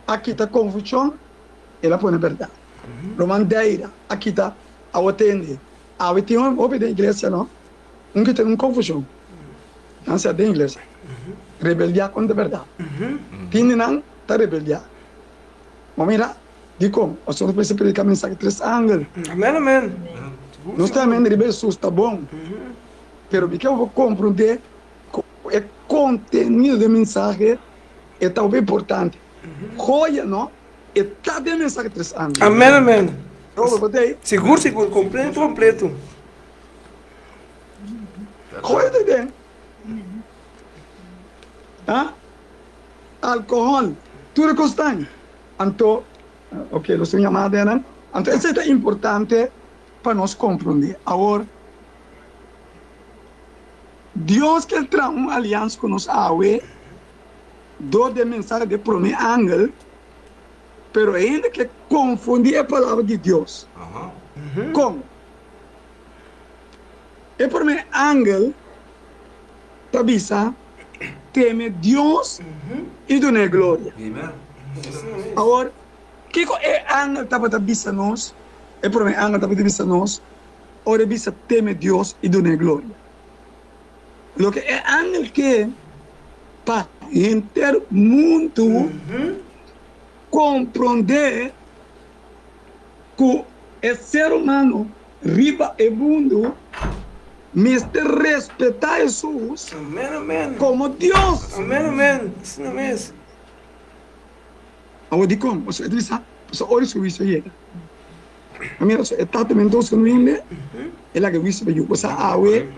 aqui está confusão, ela põe a verdade. Romandeira, aqui está a atende. A tem um homem da igreja, não? Que tem uma confusão. Não se é da igreja. Rebeldia contra a verdade. Tinde não, está rebeldia. Mas mira, digo como, o senhor precisa predicar a mensagem de 3 ángelos. Amém. Nós também rebelsos, está bom. Pero porque eu vou compreender o conteúdo da mensagem é talvez importante. Joia, não? É cada mensagem de 3 ángelos. Amém. Eu botei. Seguro, completo. Joia de dentro. Alcohol, tudo constante. Então, ok, lo estou chamando, né? Então, isso é importante para nós compreender. Agora, Deus quer trazer uma aliança com nós, do de mensagem de primeiro ángel, pero ainda que confundir a palavra de Deus. Como? O primeiro ángel avisa, teme Deus e dona glória. Agora, o que é ángel estava avisa nós? O primeiro ángel estava avisa nós, ora avisa teme Deus e dona glória. O que é ángel que para inteiro mundo compreender que o ser humano riba e mundo mas respeitar Jesus como Deus. Amém. Isso não é mesmo. Agora, de como? Você diz, So ori su wiso yega. Amira so etatamento so nuinde. Ela que wiso be yuko sa awe.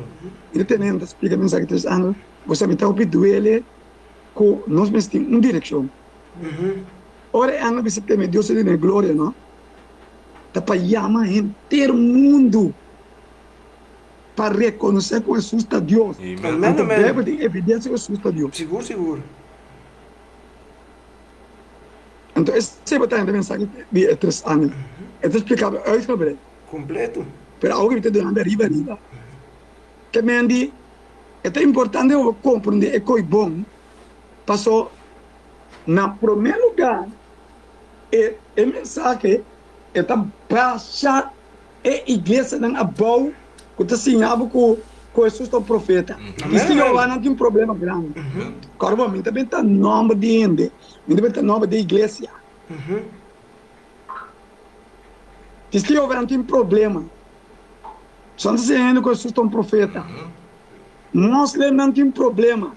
Ina tenendo explica mensagem tres anos. Você me tá opi duele ko nós mesmo uma direção. Ora anga bisa teme Deus ele na glória, não? Tá para chamar inteiro mundo para reconhecer que Jesus está Deus. Então deve ter evidência que Jesus está Deus. Seguro, seguro. Então esse é o mensagem de 3 anos. É explicado uitgebreid. Completo. Pero algo que te dando arriba. Que me diz, é importante eu compreender que é bom. Passou na primeiro lugar é mensagem é baixa é igreja não abau que está ensinando com Jesus é o profeta. Isso que eu não tem um problema grande. Caramba, me também está nome de ende, me também está nome de igreja. Isso que eu não tem problema. Só está dizendo que Jesus é um profeta. Nós não tem problema.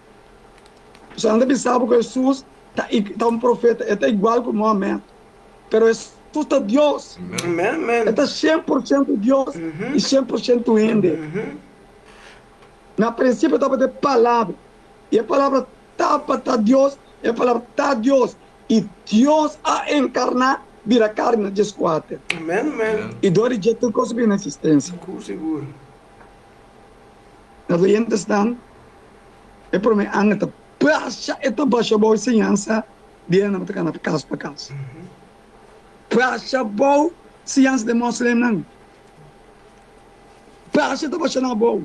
Só não pensava que Jesus está um profeta, é igual que Mohamed. Pero Jesus é Deus. É 100% Deus e 100% ende. Na princípio estava de palavra. E a palavra está Deus, e a palavra está Deus. E Deus a encarnar vira carne de esquadra. E do rejeito coisa bem na existência. Seguro. Os oyentes estão, é para mim, esta baixa boa ciência, dia não está na casa para casa. Baixa boa ciência de muslim não. Baixa esta baixa não boa.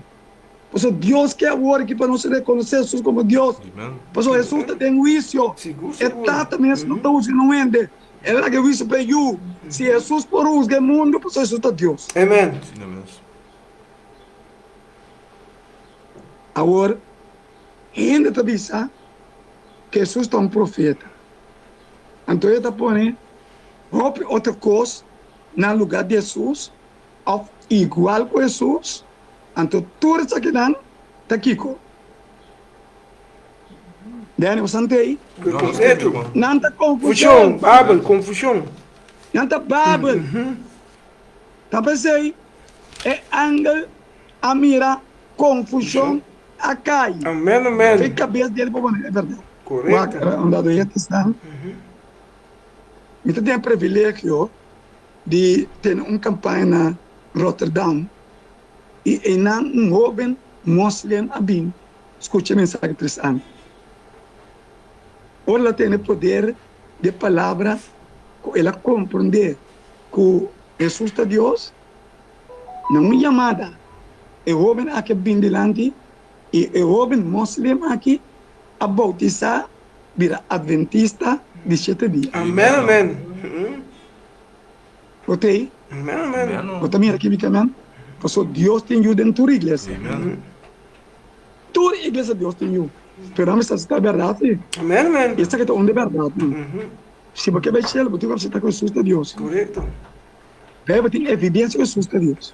Porque Deus quer o ouro aqui para nós reconhecer Jesus como Deus. Porque Jesus tem juízo. É também não está usando não ende. É lá que o juízo para you. Se Jesus por usar o mundo, porque Jesus está Deus. Amém. Agora, ainda está dizendo que Jesus é um profeta. Então, ele está pondo outra coisa no lugar de Jesus, ou igual com Jesus. Então, tudo isso aqui está aqui. Dani, você não tem? Não está confusão. Confusão. Não está Babel. Está pensando? É ângulo, a mira, confusão. A cai. Amém. Fica a cabeça dele para é verdade. Correto. Onde eu está. Eu tenho o privilégio de ter uma campanha na Rotterdam e um jovem muslim abim escuta a mensagem de 3 anos. Hoje ela tem o poder de palavra, ela compreender que Jesus é Deus, não é chamada. O jovem aqui bem delante e o jovem muslim aqui a bautizar vira adventista de 7 dias. Amém. Botei? Amém. Botei minha aqui, porque Deus tem you dentro da igreja. Toda igreja Deus tem you. Esperamos que essa é a verdade. Amém. Essa que é onde é verdade. Se você vai chegar, você vai estar com Jesus de Deus. Correto. Vai ter evidência que Jesus de Deus.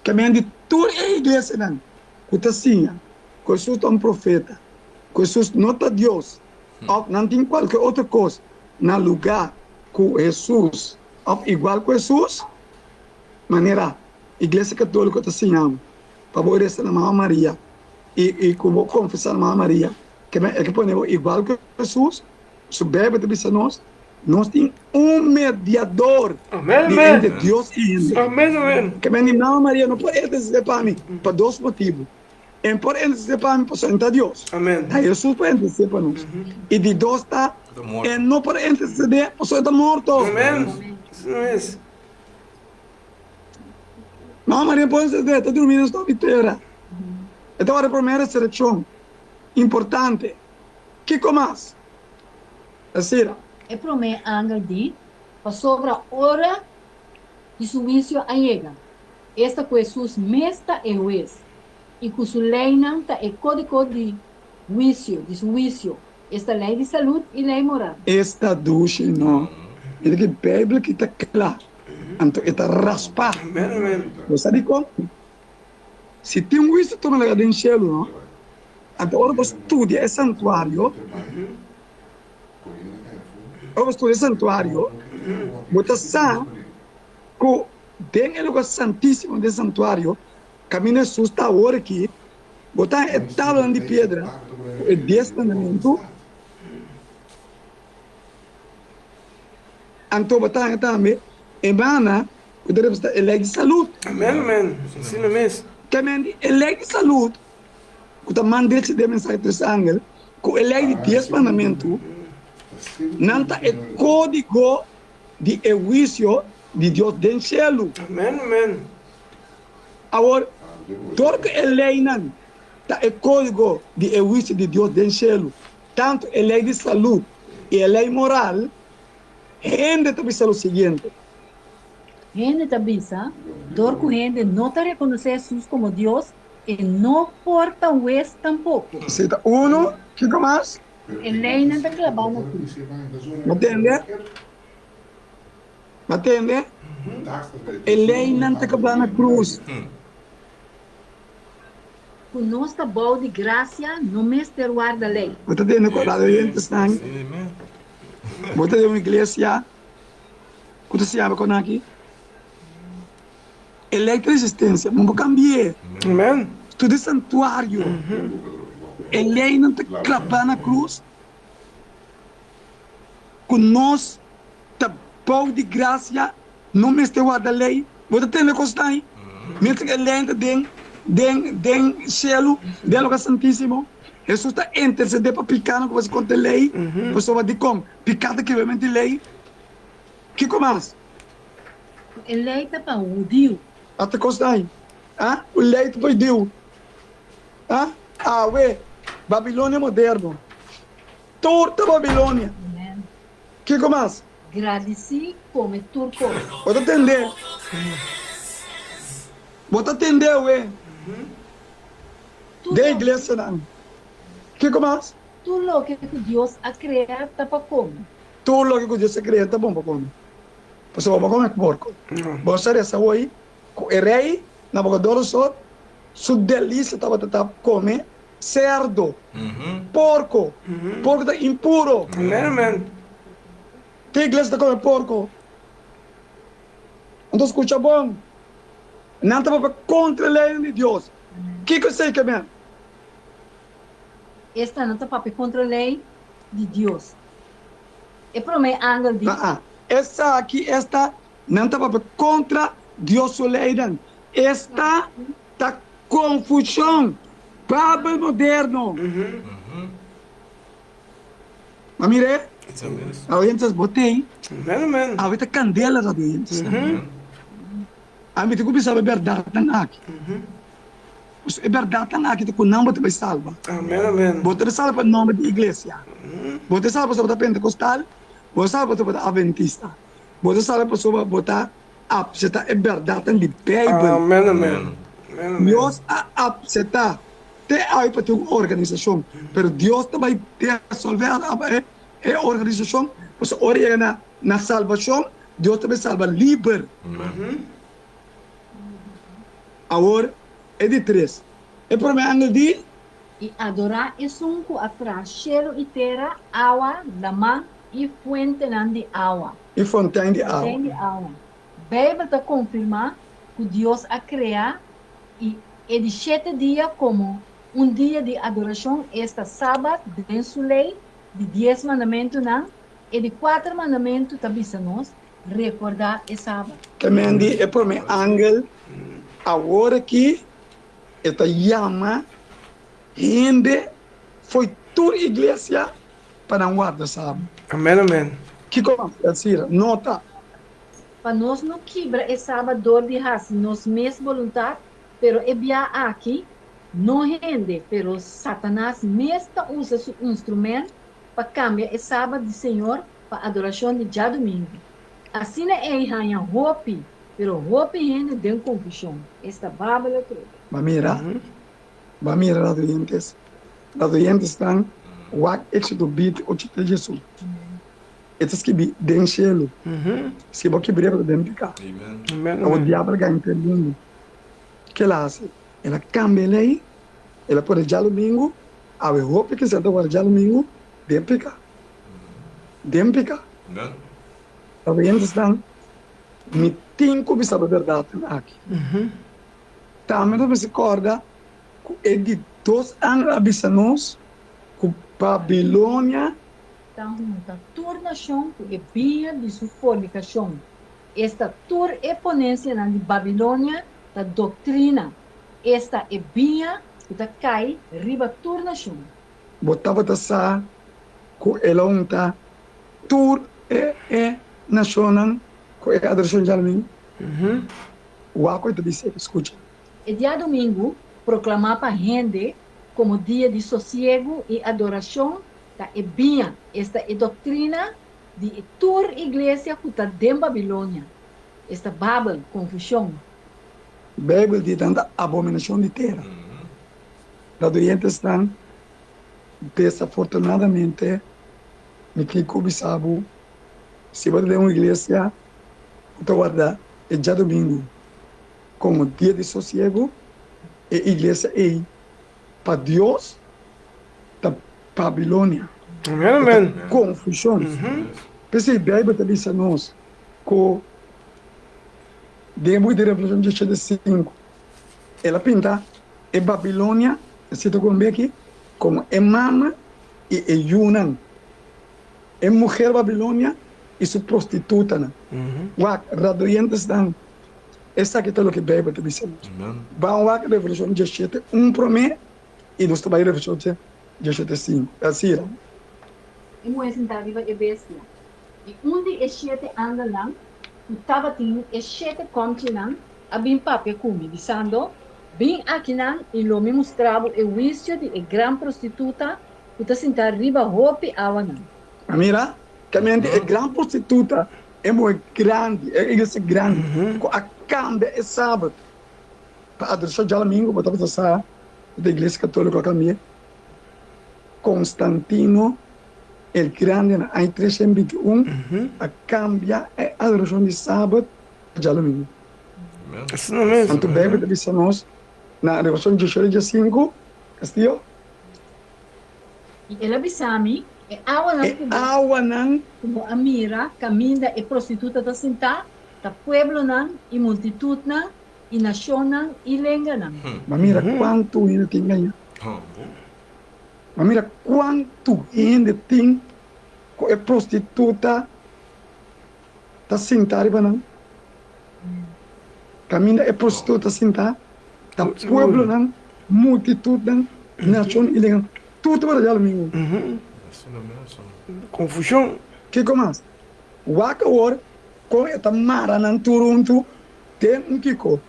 Caminhando de toda a igreja, não. Que assim, que Jesus é um profeta. Que Jesus não é Deus. Ou não tem qualquer outra coisa. No lugar que Jesus, ou igual que Jesus, maneira, a igreja católica está assim, para obedecer a Mamãe Maria. E como confessar a Mamãe Maria, que é que ponemos igual que Jesus, se bebe de nós temos mediador entre Deus e ele. Amém. Que a Mamãe Maria não pode interceder para mim, por 2 motivos. Em por interceder para mim, por sentar Deus. Amém. Jesus pode interceder para nós. E de 2 está, e não pode interceder, por sentar morto. Amém. Isso não é isso. Mamãe Maria pode interceder, está dormindo esta inteira. Então, a primeira seleção importante. Que mais? Assim, É para mim, anga de, para sobre a hora de juízo a chega. Esta com Jesus mesta é juiz. E com sua lei não está é código de juízo. Esta lei de saúde e lei moral. Esta ducha, não. É que a Bíblia que está clara. Então, está raspar. Amém. Você sabe como? Se tem um juízo, toma lá dentro do céu, não? Então, agora você estuda é santuário. Agora você estuda santuário. Bota sa, que tem o lugar santíssimo do santuário, caminho Jesus está agora aqui, botar a tábua de pedra, o 10 mandamentos, então botar também, emana, que deve estar eleito de saúde. Amém. Ensina mesmo. Também eleito de saúde, que está mandando esse mensagem para os ángeles, que o eleito de 10 mandamentos, não está o código de juízo de Deus do céu. Amém. Agora, todo que a lei não está o código de juízo de Deus do céu, tanto a lei de saúde e a lei moral, gente também sabe o seguinte. Gente tabisa, dorco gente não te reconoce Jesus como Dios y no porta hues tampoco. Cita uno, que mais? El ley no te clavando aquí. ¿Me entiende? ¿Me entiende? A lei não está acabando na cruz. Conosca bom de graça, não me esteruar da lei. Você tem no corado de estão. Você tem uma igreja. Você se chama com aqui? Electra resistência, vamos cambiar. Amém. Tudo é santuário. A lei não está cravando na cruz. Com nós, está bom de graça, não me esteruar da lei. Você tem no costai. Mesmo que a lei está den cielo, den lugar santíssimo. Jesus está intercedendo para picar com você contra a lei. A pessoa vai dizer como? Picada que realmente lei. Que mais? A lei está para o judeu. Até costai. Ah? O leite foi Deus. Ah? Ah, ué. Babilônia moderno. Torta Babilônia. Amen. Que mais? Gradeci come turco. Bota atender. Bota atender, ué. Da igreja não. Que mais? Tudo lo que Deus a criar está para comer. Tudo o que Deus se cria, tá bom para comer. Pessoal, vamos comer porco. Você essa aí, o rei, na boca do sol, sua delícia estava a comer cerdo, porco, porco está impuro. Amém. Que igreja está comendo porco? Então escuta bom. Não estava contra a lei de Deus. O que você quer ver? Esta não está para contra a lei de Deus. É para mim, ángel de... Esta aqui, esta não estava contra Deus o lei. Esta está confusão. Bíblia moderno. Mas mire, a audiência botei. Amém. A audiência candela da audiência. A mim te começa a beber verdade aqui. É verdade aqui que não vai salva. Amém. Você salva o nome da igreja. Você salva para pentecostal. Você salva para adventista. Você salva para botar aceitar a verdade de Bíblia. Amém. Deus aceitar até aí para ter uma organização, mas Deus também tem resolver a organização. Você olha na salvação, Deus também salva livre. Agora é de três. É para mim angel de E adorar é sunco atrás, cheiro e terra, água, lama e fuente de água. e fontaine de água. Fontaine de água. Bíblia está confirmar que Deus a criar e é de 7 dias como dia de adoração, esta sábado, em sua lei, de 10 mandamentos, não? E de 4 mandamentos, também nós recordar esse sábado. Também é para mim angel, agora que esta chama, gente, foi toda a igreja para não guardar sábado. Amém. Que como assim? Nota. Para nós não quebrar esse sábado dor de raça, nós mesmos vontade, pero é bem aqui, não rende, pero Satanás mesmo usa seu instrumento para cambiar esse sábado de Senhor para adoração de dia domingo. Assim é a roupa, pero roupa rende de confusão. Esta Bíblia eu creio. Va mira las oyentes. Las oyentes están, wak éxito bit o chiste Jesus. Estas que bi den cielo. Se vos que breve den picar. O diabo ganha entendendo. Que ela hace? Ela cambia lei, ela pode já domingo, a roupa que senta agora já domingo, den picar. Den picar. Talvez estão me tem que saber a verdade aqui. Também não se recorda que de 2 anos avisanos que Babilônia Então, a turnação é bem de sua fornicação. Esta tur é ponência na Babilônia da doutrina. Esta é bem que cai riba turnação. botava taça que ela unta tur nacional que é adoração de almin. O aco te disse escuta. E dia domingo, proclamar para a gente como dia de sossego e adoração da Ebinha. Esta é doutrina de toda igreja que está em Babilônia. Esta Babel, confusão. Bíblia diz tanta abominação de terra. Os doentes estão, desafortunadamente, me que sabe, se vai ter uma igreja, tu guarda, é dia domingo, como dia de sossego, e igreja é para Deus, da Babilônia. Amém. Confusão. Porque a Bíblia te diz a nós que depois da Revolução de 5, ela pinta é Babilônia, cito com aqui, como é mama e é Yunan. É mulher Babilônia e sua prostituta. Wak, radoyentes dan, essa aqui é o que a Bíblia te diz. Vamos lá, Revolução de 7, promê, e nós também Revolução de 5. Assim, E moe sentar viva e bestia. E onde é 7 anos lang, o tava tendo é 7 continentes, a bem papel come, dizendo, bem aqui lang, e lo me mostrava o juízo de grande prostituta, que está sentar riba roupa awa lang. mira, caminhante é grande prostituta, é muito grande, é igreja grande, a camba é sábado. Para adoração de domingo, botava essa da igreja católica a caminhar. Constantino, el grande, em 321, a cambia é a adoração de sábado de domingo. Isso não é mesmo. Tanto bem que disse nós, na Revolução de 5, Castillo, E ela bisami, é awa lang é awa ng como a mira, caminda e prostituta da sentar, da pueblo nang, e multitud nang, e nação nang, e lenga nang. Mamira, quanto ainda tem ganho. Mamira, quanto ainda tem que é prostituta tá sentar e não. Caminha é prostituta sentar, tá pueblo não, multitud não, nação ilegal. Tudo para já domingo. Confusão. Que mais? Waka or com esta mara não turuntu tem kiko,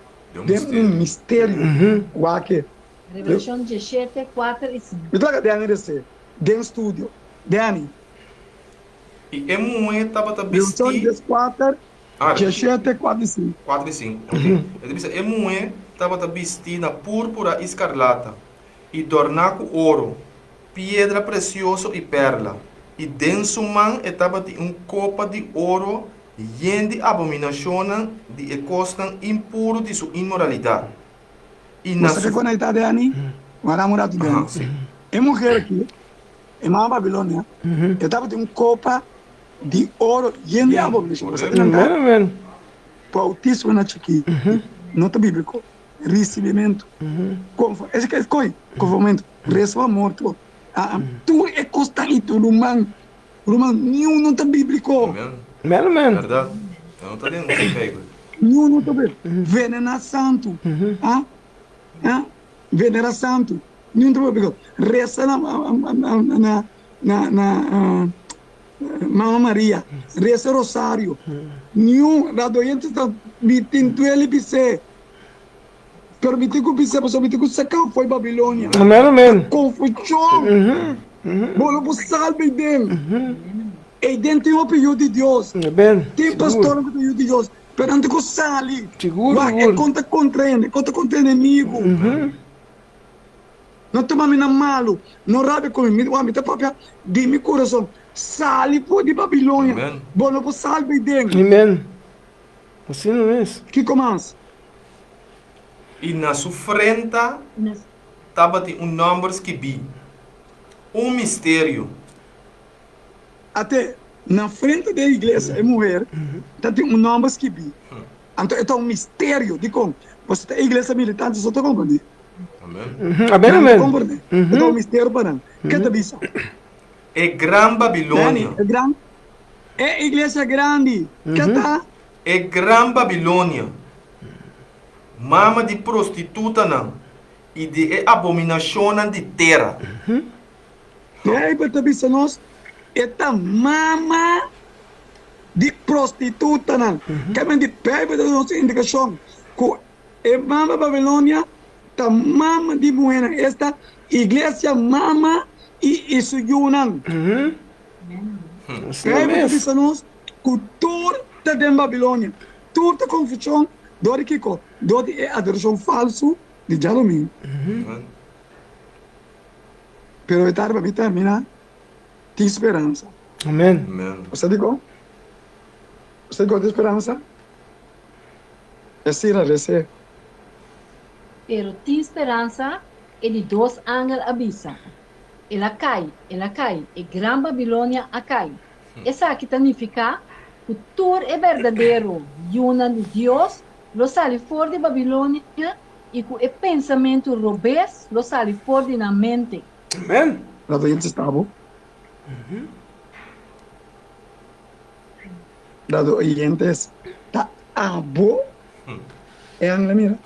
tem mistério. Waka. Revelação 17, 4 e 5. Me traga Dani desse, de estúdio, Dani. E é muito estava a Revelação vestir. 14, 17, 4 e 5. 4 e 5. Ele disse, é muito estava a vestir na púrpura escarlata e tornar com ouro, pedra preciosa e perla. E dentro man estava copa de ouro e de abominação de costas impuro de sua imoralidade. E na Você quer conectar Dani? Agora vamos tudo bem. É mulher aqui, é uma Babilônia, estava de copa de ouro e de abominação. Você entendeu? Amém. Bautismo na chiqui, nota bíblico, recebimento, esse que é coi, conformamento, receba morto, tu é constante, rumang, nenhum nota bíblico, Amém. Verdade? Não está dentro do Bíblia. nenhum nota bíblico, venera santo, venera santo, nenhum nota bíblico, reza na Mama Maria, reza rosário, nenhum, da doente está metindo ele pise, permitir que o pise, mas permitir que o secão foi Babilônia, Amém. confusão, bolo por salve dentro, e dentro tem o pedido de Deus, Bem. tem pastor que pedido de Deus, perante que sali, Seguro. é contra o inimigo, não toma mina malo, não rabe comigo, me tá própria, de meu coração, sali por de Babilônia, Amém. bolo por salve dentro, Amém. Assim não é. que começa? E na sua frente estava número que vi. Um mistério. Até Na frente da igreja, a mulher, tem um nome que vi. Então, é um mistério de como. Você tem igreja militante, você está compreendendo? Amém, amém. É um mistério para nós. Que te bisa? É Gran Babilônia. É grande. É igreja grande. Que tá? É Gran Babilônia. Mama de prostituta não. E de abominação de terra. E aí, para te bisa nós, é mama de prostituta não. Que vem de pé, para nossa indicação. É mama Babilônia, tá mama de mulher. Esta igreja mama e isso yunan. Aí, para te bisa nós, cultura tá em Babilônia. Tudo confusão. Dori Kiko, Dori é adoração falso de Jalomim. Pero etar para mim termina de esperança. Amém. Você digo? Você digo de esperança? É ser a receber. Pero ti esperança é de dois ángeles avisa. Ela cai, e Gran Babilônia a cai. Essa aqui significa que tudo é verdadeiro, una de Deus, lo sale fora de Babilônia e que o pensamento robês lo sale fora de na mente. Amém. Lá do gente estava. Lá do gente tá abo. É a mira.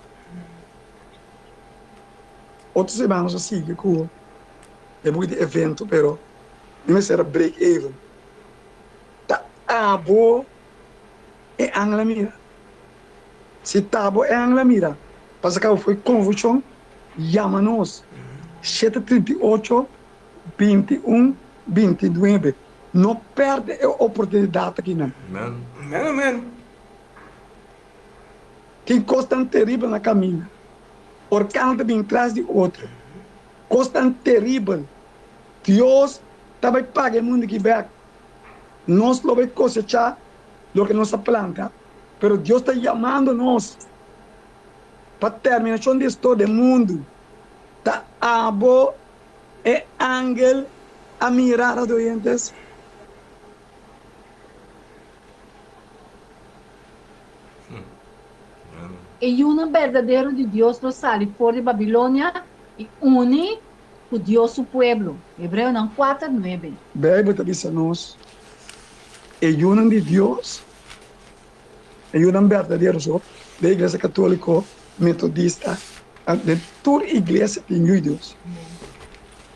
Outros irmãos assim que é muito evento, pero não será break even. Tá abo é a mira. Se tabo é a mira. Passa que foi confusão. Chama-nos 738 21 29. Não perde a oportunidade aqui, não. Amém. Amém. Tem coisa tão terrível na caminho. Orcão também atrás de outro. Coisa tão terrível. Deus também paga o mundo que vem. Nós não vamos cosechar o que nossa planta. Mas Deus está chamando nós para a terminação de história do mundo. Está abo e ángel a mirar a doentes. E um verdadeiro de Deus lo sale fora de Babilônia e une com Deus su pueblo. Hebreu 4:9. Bíblia está dizendo nós. E um de Deus. E um verdadeiro só. Da igreja católica, metodista, de toda igreja tem Deus.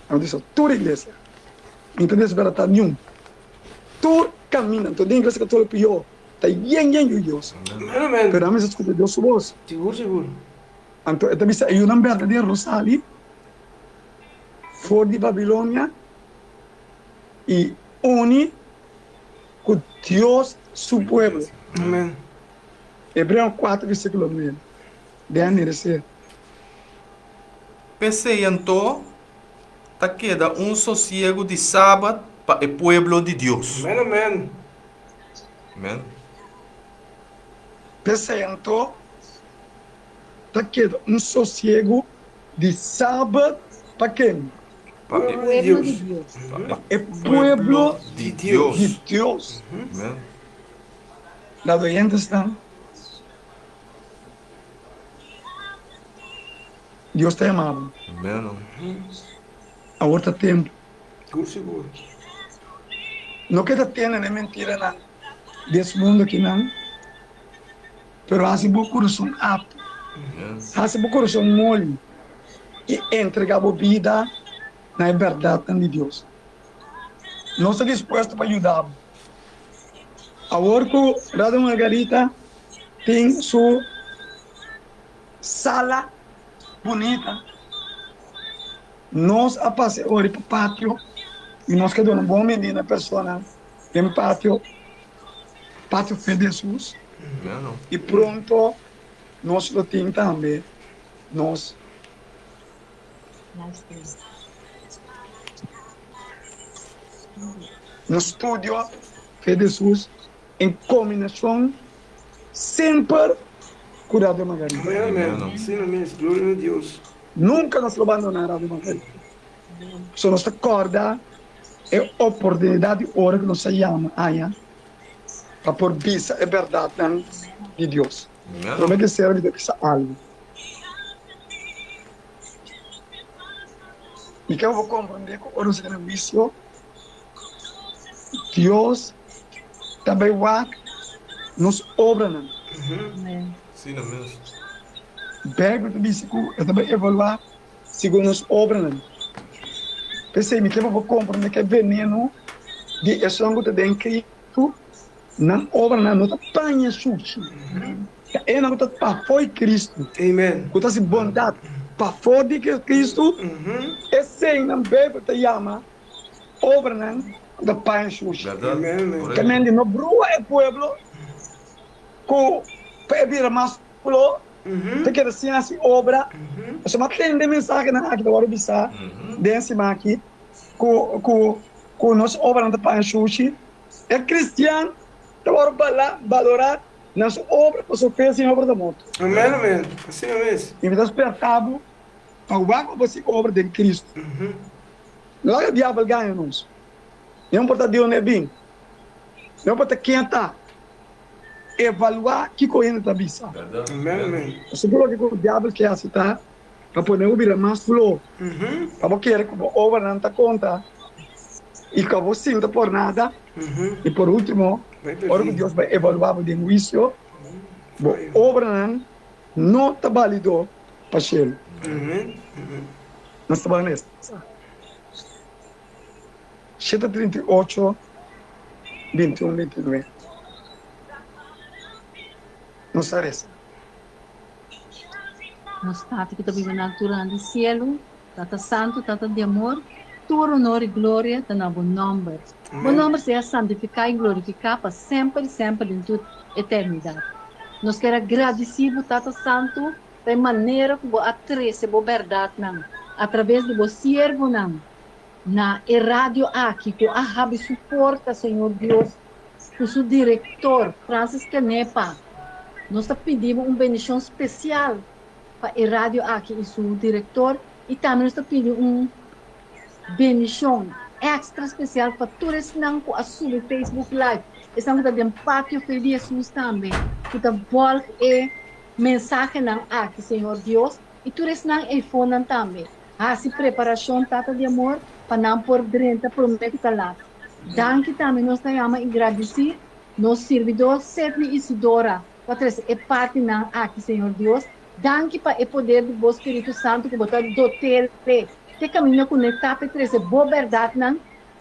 Eu disse, toda igreja. Então, isso vai estar nenhum. Todo caminho, então, da igreja católica, eu, está de Deus. Amém. Pero a mim, escuta Deus sua voz. Seguro. Então, eu disse, e um verdadeiro sali, fora de Babilônia, e une com Deus, seu povo. Amém. Hebreus 4, versículo 9. Deve dizer. Pensei então, tá queda sossego de sábado para o povo de Deus. Amém. Amém. Pensando, está queda sossego de sábado para quem? Para O o pueblo de Deus. É pueblo de de Deus. Deus. Amém. Lá doente está. Deus te amava. Amém. A outra tempo. Seguro. Não que tem nem mentira não. Desse mundo aqui não. Pero hace bom coração apto. Hace bom coração mole. E entregar a vida na verdade de Deus. Não está disposto para ajudar. Agora que Rádio Margarita tem sua sala bonita. Nós a passar hoje para o pátio e nós que damos uma boa menina pessoa no pátio Fé de Jesus. Amém. E pronto, nós lo temos também. Nós no estúdio Fé de Jesus em combinação sempre com a Rádio Margarita. Amém. Sim, amém. Glória a Deus. Nunca nos abandonar a Rádio Margarita. Só nos acorda é oportunidade hora que nós chama aí para por vista é verdade de Deus. Como é que serve de que algo? E que eu vou compreender que o nosso vício Deus também vai nos obra não. Sim, não mesmo. Pega o vício eu também evaluar segundo nos obra não. Pensei que eu vou compreender que é veneno de esongo de Cristo não obra não tá panha sushi. É não tá para foi Cristo. Amen. Que tá se bondade para fora de Cristo. Esse não bebe te chama obra não da panha sushi. Verdade. Que nem no brua é pueblo com pedir mais pulo. Te quer assim assim obra. Só matende mensagem na aqui da hora bisa. Desse aqui com nossa obra da panha sushi. É cristiano. Agora valorar nossa obra, você fez em obra da moto. Amém. Assim mesmo. E me despertava para o banco você obra de Cristo. Não é o diabo ganha nós. Não importa de onde vem. Não importa quem está. Evaluar que correndo está bisa. Amém. Você falou que o diabo quer aceitar para poder ouvir mais flow. Para você querer que a obra não está conta. E que você não por nada. E por último, ora que Deus vai evaluar o juízo, a obra não está válido para ele. Nós estamos nessa. 7:38, 21, 22. Não será isso. Nós estamos que vivemos na altura do cielo, Tata Santo, Tata de amor, tua honor e glória está no bom nome. Bom nome seja santificado e glorificado para sempre, sempre em toda eternidade. Nós queremos agradecer ao Tata Santo da maneira que você atrece a verdade através do seu servo na rádio aqui, que a suporta, Senhor Deus, o seu diretor, Francis Canepa. Nós pedimos uma bendição especial para a rádio aqui e seu diretor, e também nós pedimos uma bendição extra especial para todos que a subir Facebook Live. Estamos com o pátio de Jesus também, que volta mensagem aqui, Senhor Deus, e todos que iPhone também. Assim, preparação, tata de amor, para não por dentro, prometo que lá. Danke também, nós estamos a agradecer, nosso servidor, Sidney Isidora, para é parte aqui, Senhor Deus. Danke para o poder do vosso Espírito Santo, que botar do hotel, que caminho conectar para trazer boa verdade,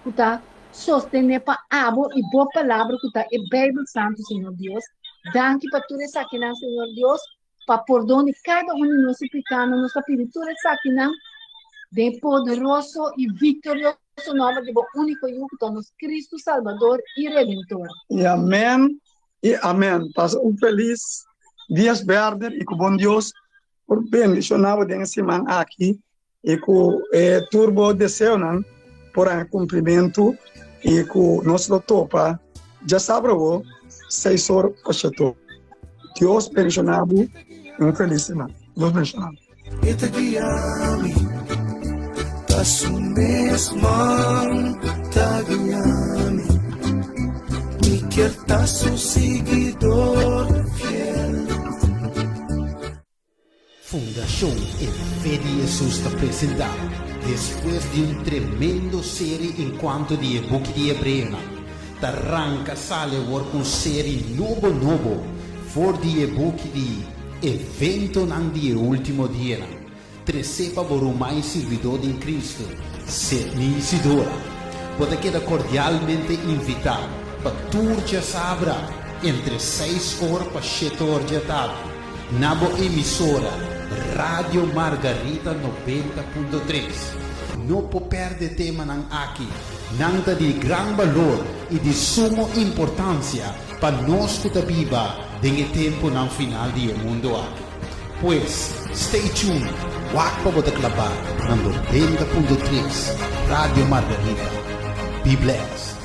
que está sostener para abo e boa palavra, que está a Bíblia Santo, Senhor Deus. Danke para tudo isso aqui, Senhor Deus, para perdão cada um de nós pecando, nós pedimos tudo isso aqui, de poderoso e vitorioso nome de único e nosso Cristo Salvador e Redentor. E amém. Passa feliz dias verdes e com bom Deus por bendicionar de semana aqui e com turbo desejo por cumprimento e com nosso topa já sabe 6 horas para Deus bendicionado um feliz semana. Deus bendicionado. Tasu mesmang tagiami Mikir tasu seguidor fiel Fundación El Fe de Jesús te presenta después de un tremendo serie en cuanto de book de Hebreo te arranca sale work un serie nuevo for the book de evento nan de último día Tresepa Borumai servidor de Cristo, Sidney Isidora, pode quedar cordialmente invitado para turja sabra entre 6 horas para 7 horas de tarde, na boa emissora Rádio Margarita 90.3. Não pode perder tema nan aqui, nada de grande valor e de suma importância para nós que está viva em tempo nan final do mundo aqui. Pues, stay tuned. Wakpa Boda Klabar, number 90.3, Radio Margarita. Be blessed.